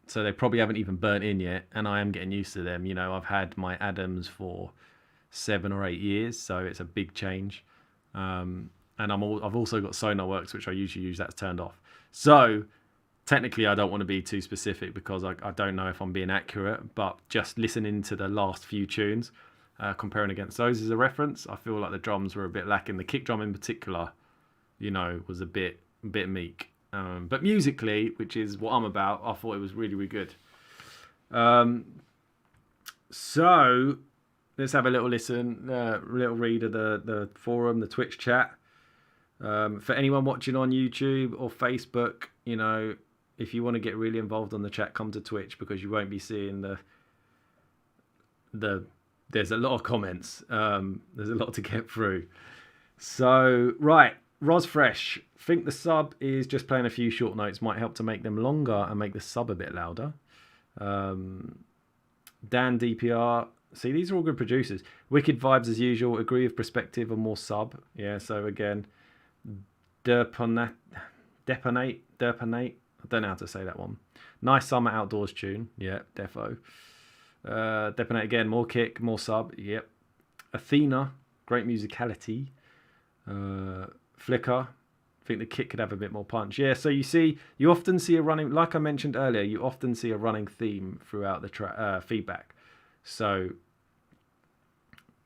So they probably haven't even burnt in yet, and I am getting used to them. You know, I've had my Adams for 7 or 8 years, so it's a big change. And I've also got SonarWorks, which I usually use. That's turned off. So technically, I don't want to be too specific because I don't know if I'm being accurate, but just listening to the last few tunes, comparing against those as a reference, I feel like the drums were a bit lacking. The kick drum in particular, you know, was a bit meek. But musically, which is what I'm about, I thought it was really, really good. So let's have a little listen, little read of the forum, the Twitch chat. For anyone watching on YouTube or Facebook, you know, if you want to get really involved on the chat, come to Twitch because you won't be seeing there's a lot of comments. There's a lot to get through. So, right, Rosfresh. Think the sub is just playing a few short notes might help to make them longer and make the sub a bit louder. Dan DPR. See, these are all good producers. Wicked vibes as usual. Agree with perspective and more sub. Yeah, so again, Derpanate. I don't know how to say that one. Nice summer outdoors tune. Yeah, defo. Deponate again. More kick, more sub. Yep. Athena. Great musicality. Flicker. I think the kick could have a bit more punch. Yeah, so you often see a running, like I mentioned earlier, you often see a running theme throughout the feedback. So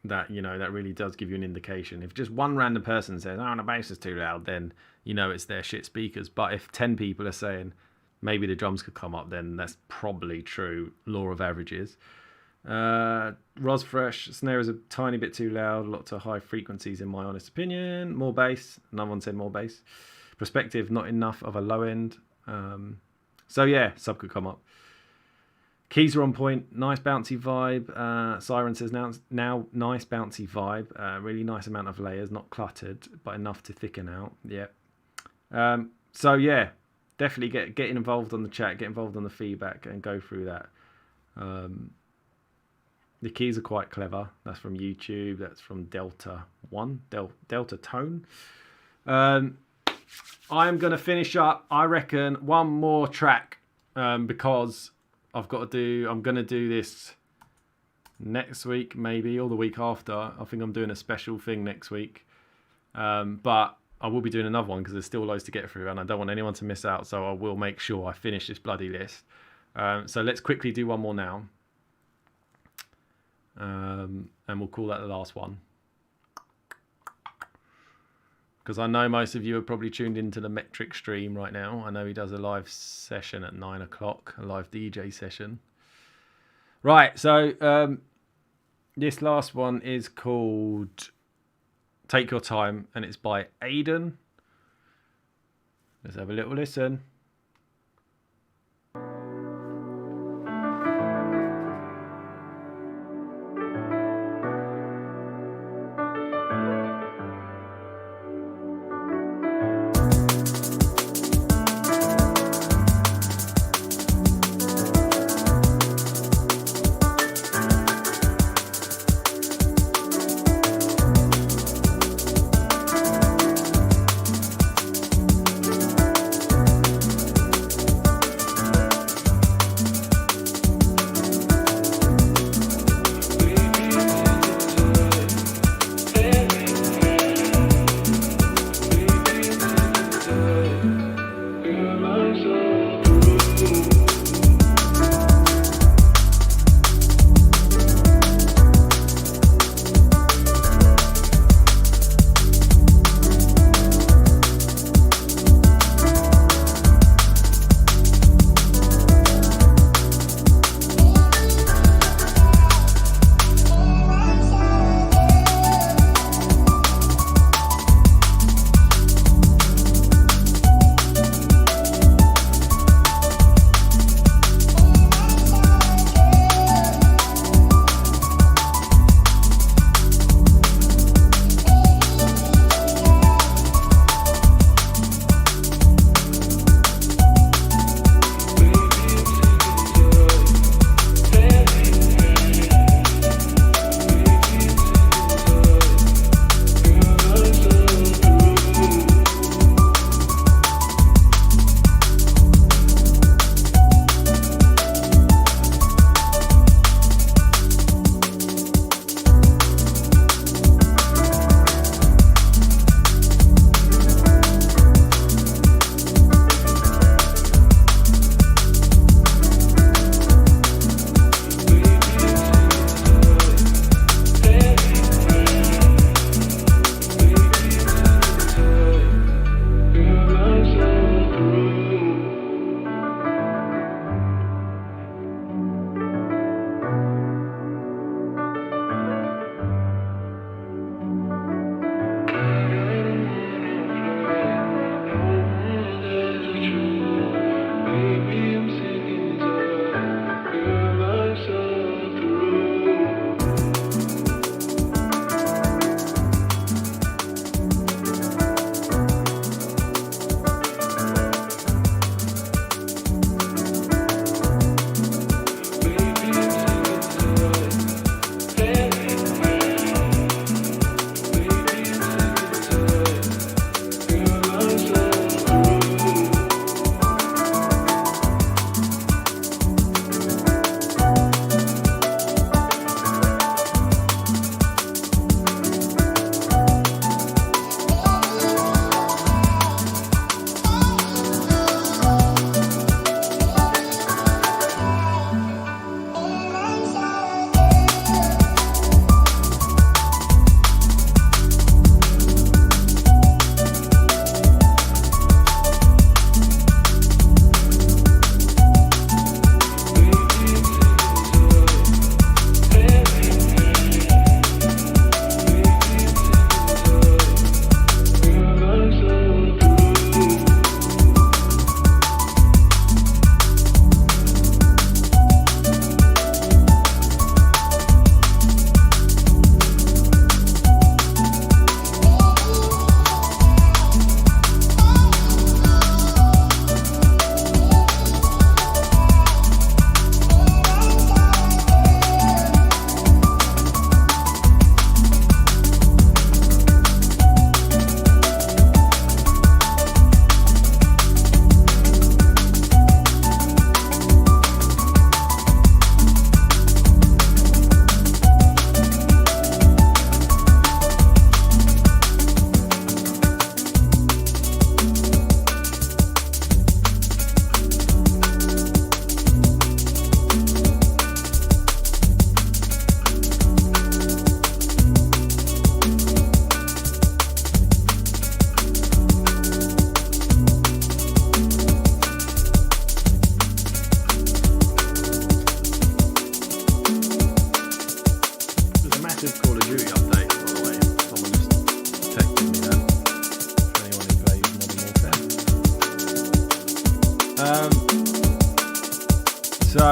that, you know, that really does give you an indication. If just one random person says, oh, the bass is too loud, then you know it's their shit speakers. But if 10 people are saying maybe the drums could come up, then that's probably true. Law of averages. Rosfresh, snare is a tiny bit too loud, lots of high frequencies in my honest opinion. More bass, another one said more bass. Perspective, not enough of a low end. So yeah, sub could come up. Keys are on point, nice bouncy vibe. Siren says now nice bouncy vibe. Really nice amount of layers, not cluttered, but enough to thicken out. Yeah. So yeah, definitely get involved on the chat, get involved on the feedback, and go through that. The keys are quite clever. That's from YouTube. That's from Delta One, Delta Tone. I'm going to finish up, I reckon, one more track because I'm going to do this next week, maybe, or the week after. I think I'm doing a special thing next week. But I will be doing another one because there's still loads to get through and I don't want anyone to miss out. So I will make sure I finish this bloody list. So let's quickly do one more now. And we'll call that the last one. Because I know most of you are probably tuned into the Metric stream right now. I know he does a live session at 9 o'clock, a live DJ session. Right, so this last one is called Take Your Time, and it's by Aiden. Let's have a little listen.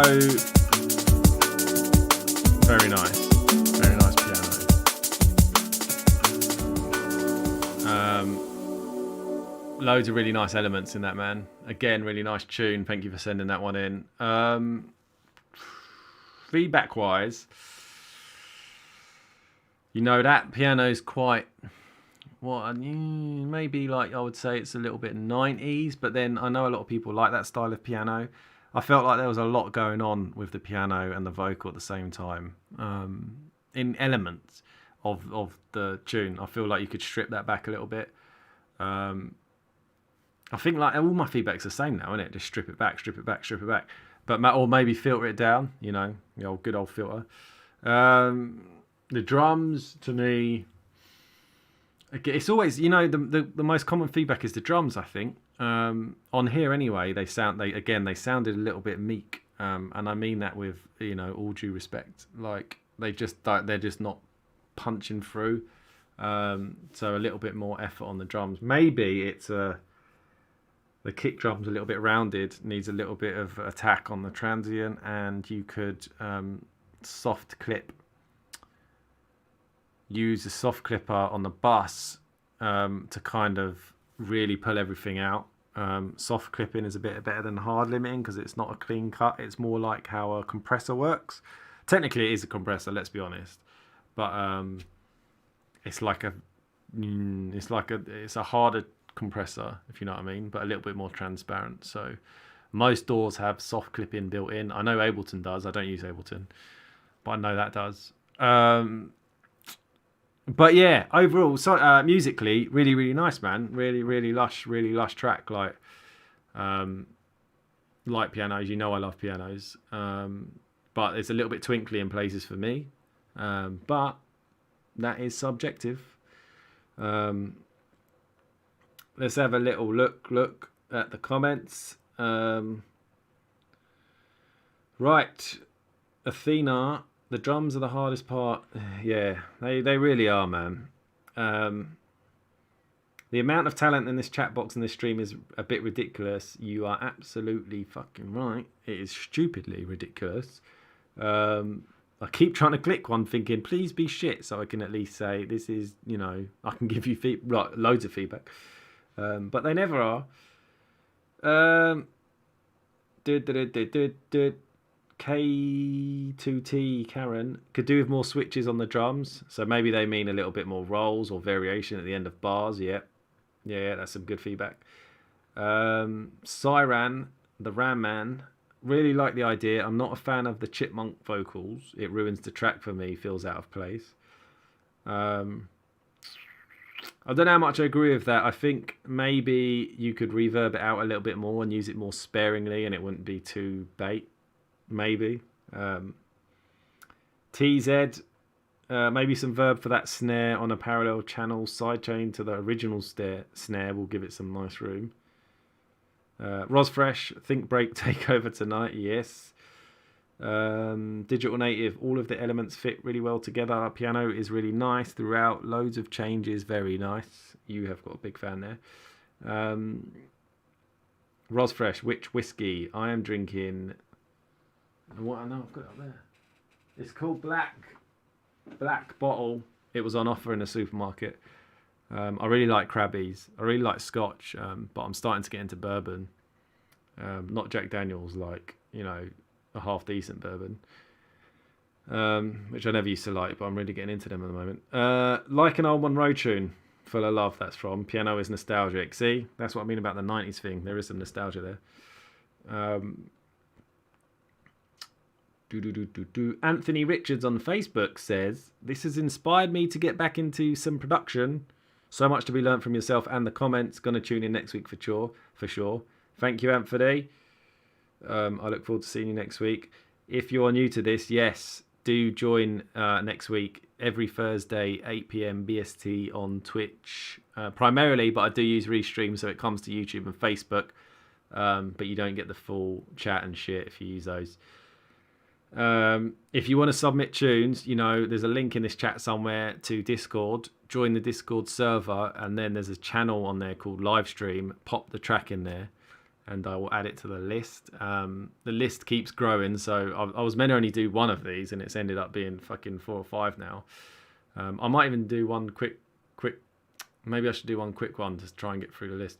very nice. Very nice piano. Loads of really nice elements in that, man. Again, really nice tune. Thank you for sending that one in. Feedback wise, that piano's quite maybe like I would say it's a little bit 90s, but then I know a lot of people like that style of piano. I felt like there was a lot going on with the piano and the vocal at the same time, in elements of the tune. I feel like you could strip that back a little bit. I think like all my feedback's the same now, isn't it? Just strip it back, but or maybe filter it down. The good old filter. The drums to me, it's always the most common feedback is the drums. I think on here anyway, they sounded a little bit meek, and I mean that with all due respect. Like they're just not punching through. So a little bit more effort on the drums. Maybe it's the kick drum's a little bit rounded, needs a little bit of attack on the transient, and you could use a soft clipper on the bus to kind of really pull everything out. Soft clipping is a bit better than hard limiting because it's not a clean cut. It's more like how a compressor works. Technically, it is a compressor. Let's be honest, but it's a harder compressor, if you know what I mean, but a little bit more transparent. So most doors have soft clipping built in. I know Ableton does. I don't use Ableton, but I know that does. But yeah, overall, so musically, really, really nice, man. Really, really lush track. Like pianos. I love pianos. But it's a little bit twinkly in places for me. But that is subjective. Let's have a little look at the comments. Right, Athena, the drums are the hardest part. Yeah, they really are, man. The amount of talent in this chat box and this stream is a bit ridiculous. You are absolutely fucking right. It is stupidly ridiculous. I keep trying to click one thinking, please be shit, so I can at least say this is, I can give you loads of feedback. But they never are. K2T Karen could do with more switches on the drums. So maybe they mean a little bit more rolls or variation at the end of bars. Yeah, that's some good feedback. Siran, the Ram Man, really like the idea. I'm not a fan of the chipmunk vocals. It ruins the track for me. Feels out of place. I don't know how much I agree with that. I think maybe you could reverb it out a little bit more and use it more sparingly and it wouldn't be too bait. Maybe. TZ, maybe some verb for that snare on a parallel channel sidechain to the original snare will give it some nice room. Rosfresh, think break takeover tonight. Yes. Digital native, all of the elements fit really well together. Piano is really nice throughout, loads of changes, very nice. You have got a big fan there. Rosfresh, which whiskey? I am drinking, what I know I've got it up there, it's called black bottle. It was on offer in a supermarket. I really like Krabbies, I really like Scotch, but I'm starting to get into bourbon. Not Jack Daniels, like a half decent bourbon, which I never used to like, but I'm really getting into them at the moment. Like an old Monroe tune, full of love. That's from Piano is Nostalgic. See, that's what I mean about the 90s thing. There is some nostalgia there. Anthony Richards on Facebook says, this has inspired me to get back into some production. So much to be learnt from yourself and the comments. Gonna tune in next week for sure. Thank you, Anthony. I look forward to seeing you next week. If you're new to this, yes, do join next week. Every Thursday, 8 p.m. BST on Twitch primarily, but I do use Restream, so it comes to YouTube and Facebook. But you don't get the full chat and shit if you use those. If you want to submit tunes, there's a link in this chat somewhere to Discord. Join the Discord server, and then there's a channel on there called Livestream. Pop the track in there. and I will add it to the list. The list keeps growing, so I was meant to only do one of these, and it's ended up being fucking 4 or 5 now. I might even do one quick. Maybe I should do one quick one to try and get through the list.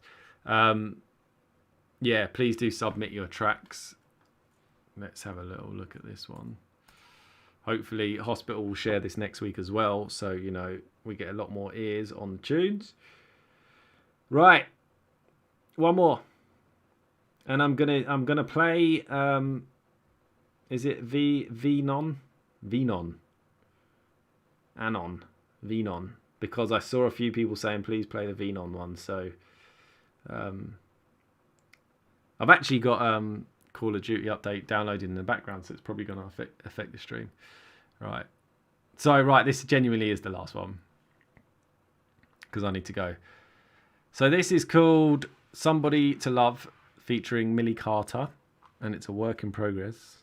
Yeah, please do submit your tracks. Let's have a little look at this one. Hopefully, Hospital will share this next week as well, so you know we get a lot more ears on the tunes. Right, one more, and I'm gonna play. Is it Venon? Venon, because I saw a few people saying please play the Venon one. So I've actually got Call of Duty update downloaded in the background, so it's probably going to affect the stream. Right. So this genuinely is the last one because I need to go. So this is called Somebody to Love featuring Millie Carter, and it's a work in progress.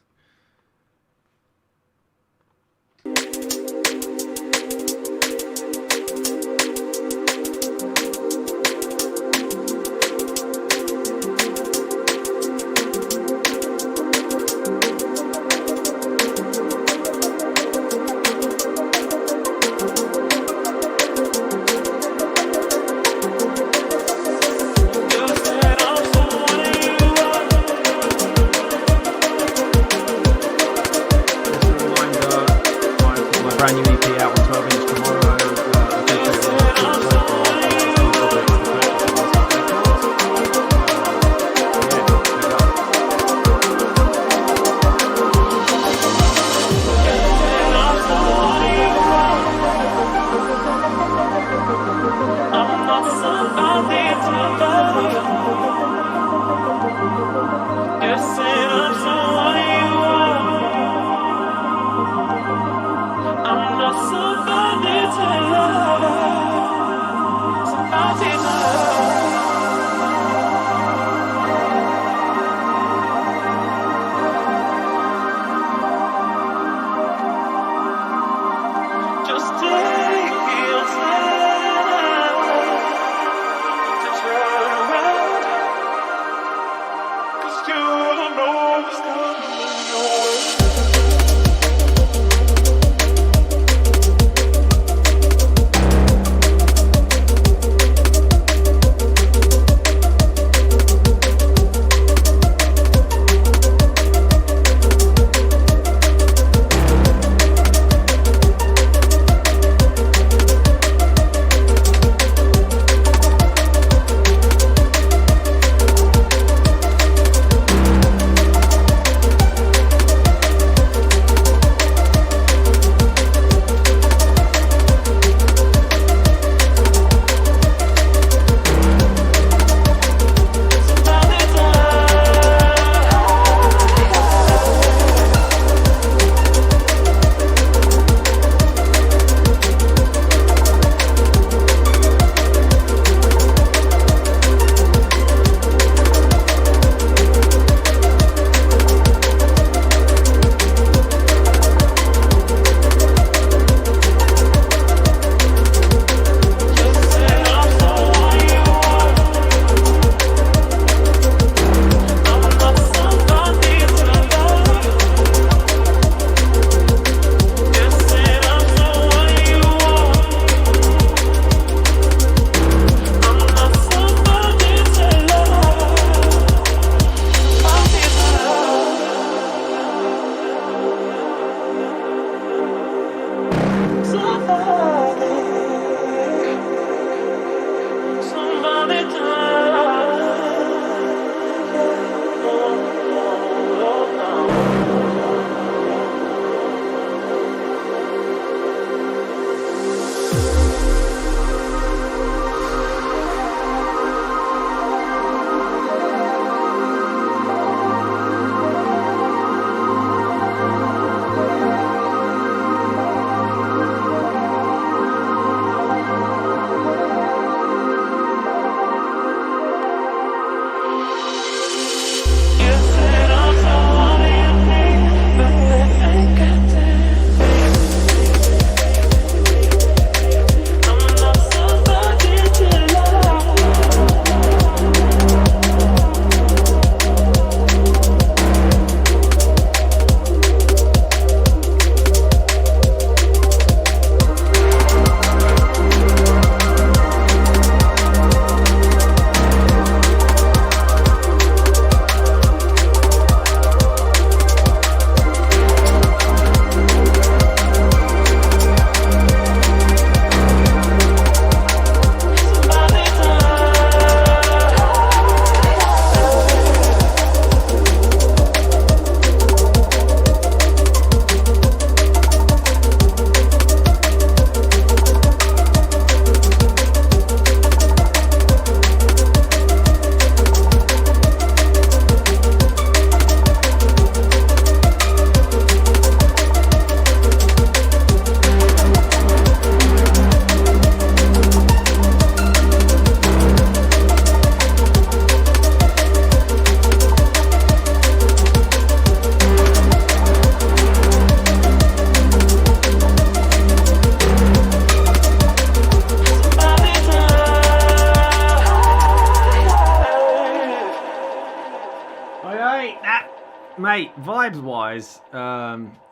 mate, vibes-wise,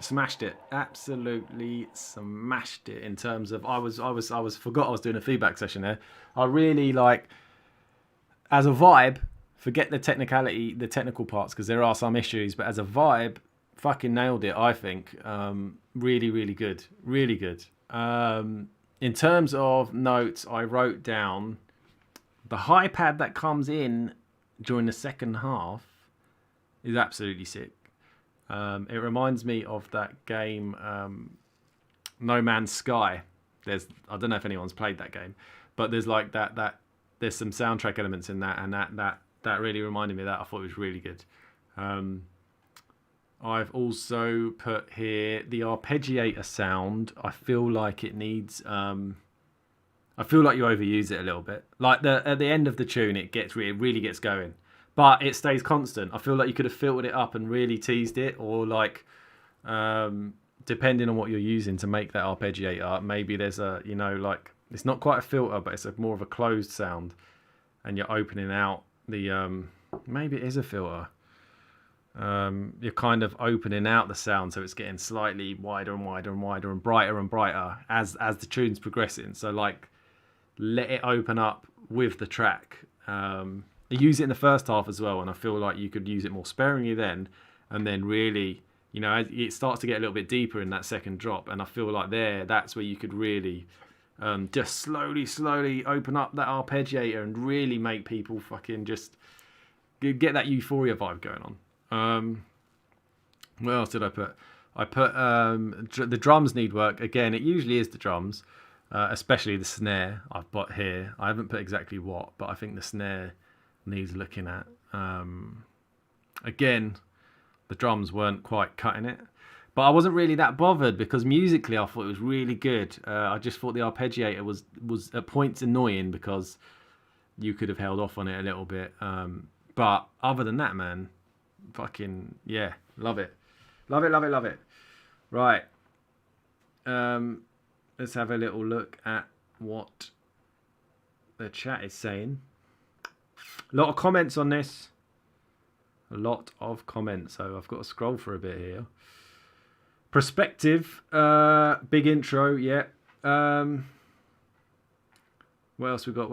smashed it. Absolutely smashed it in terms of I forgot I was doing a feedback session there. I really like, as a vibe, forget the technicality, the technical parts, because there are some issues, but as a vibe, fucking nailed it, I think. Really, really good. Really good. In terms of notes, I wrote down the high pad that comes in during the second half is absolutely sick. It reminds me of that game, No Man's Sky. I don't know if anyone's played that game, but there's like that there's some soundtrack elements in that, and that really reminded me of that. I thought it was really good. I've also put here the arpeggiator sound. I feel like it needs. I feel like you overuse it a little bit. Like at the end of the tune, it really gets going, but it stays constant. I feel like you could have filtered it up and really teased it, or like, depending on what you're using to make that arpeggiator, maybe there's a, like, it's not quite a filter, but it's more of a closed sound, and you're opening out the maybe it is a filter. You're kind of opening out the sound, so it's getting slightly wider and wider and wider and brighter as the tune's progressing. So like, let it open up with the track. I use it in the first half as well, and I feel like you could use it more sparingly then, and then really, it starts to get a little bit deeper in that second drop, and I feel like that's where you could really just slowly open up that arpeggiator and really make people fucking just get that euphoria vibe going on. What else did I put? I put the drums need work. Again, it usually is the drums, especially the snare I've put here. I haven't put exactly what, but I think the snare needs looking at. Again, the drums weren't quite cutting it, but I wasn't really that bothered because musically I thought it was really good. I just thought the arpeggiator was at points annoying because you could have held off on it a little bit. But other than that, man, fucking yeah, love it. Right, let's have a little look at what the chat is saying. A lot of comments on this. A lot of comments, so I've got to scroll for a bit here. Perspective, big intro, yeah. What else we got?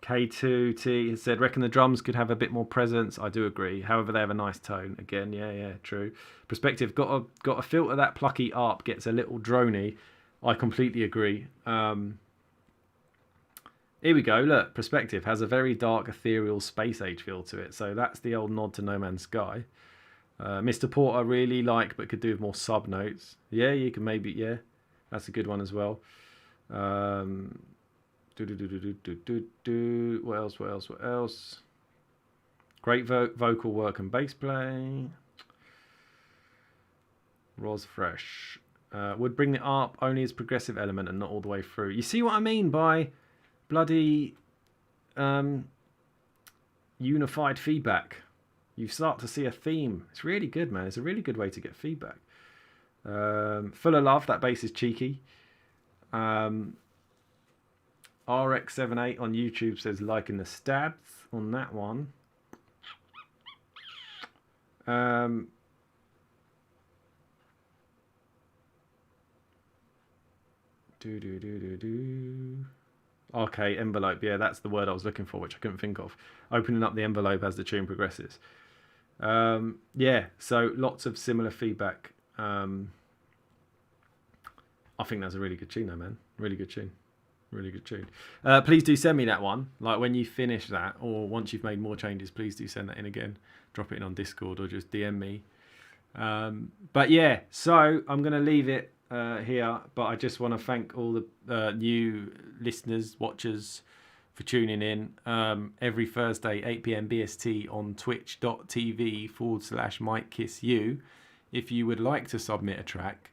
K2T said, reckon the drums could have a bit more presence. I do agree. However, they have a nice tone. Again, yeah, true. Perspective, got to filter that plucky arp, gets a little drony. I completely agree. Here we go. Look, Perspective has a very dark, ethereal, space age feel to it. So that's the old nod to No Man's Sky. Mr. Porter really like, but could do with more sub notes. Yeah, you can maybe, yeah. That's a good one as well. What else? Great vocal work and bass play. Ros Fresh. Would bring the ARP only as progressive element and not all the way through. You see what I mean by bloody unified feedback? You start to see a theme. It's really good, man. It's a really good way to get feedback. Full of love. That bass is cheeky. RX78 on YouTube says liking the stabs on that one. Okay, envelope. Yeah, that's the word I was looking for, which I couldn't think of. Opening up the envelope as the tune progresses. Yeah, so lots of similar feedback. I think that's a really good tune though, man. Really good tune. Please do send me that one. Like when you finish that, or once you've made more changes, please do send that in again. Drop it in on Discord or just DM me. But yeah, so I'm going to leave it here. But I just want to thank all the new listeners, watchers for tuning in. Every Thursday, 8 p.m. BST on twitch.tv/MikeKissYou. If you would like to submit a track,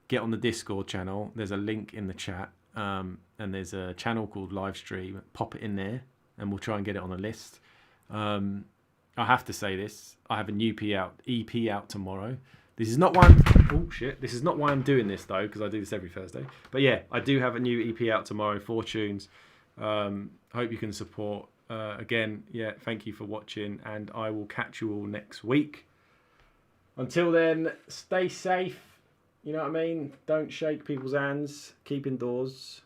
get on the Discord channel. There's a link in the chat. And there's a channel called Livestream. Pop it in there and we'll try and get it on a list. I have to say this. I have a new EP out tomorrow. This is not why This is not why I'm doing this though, because I do this every Thursday. But yeah, I do have a new EP out tomorrow, 4 tunes. Hope you can support again, yeah, thank you for watching, and I will catch you all next week. Until then, stay safe. You know what I mean? Don't shake people's hands. Keep indoors.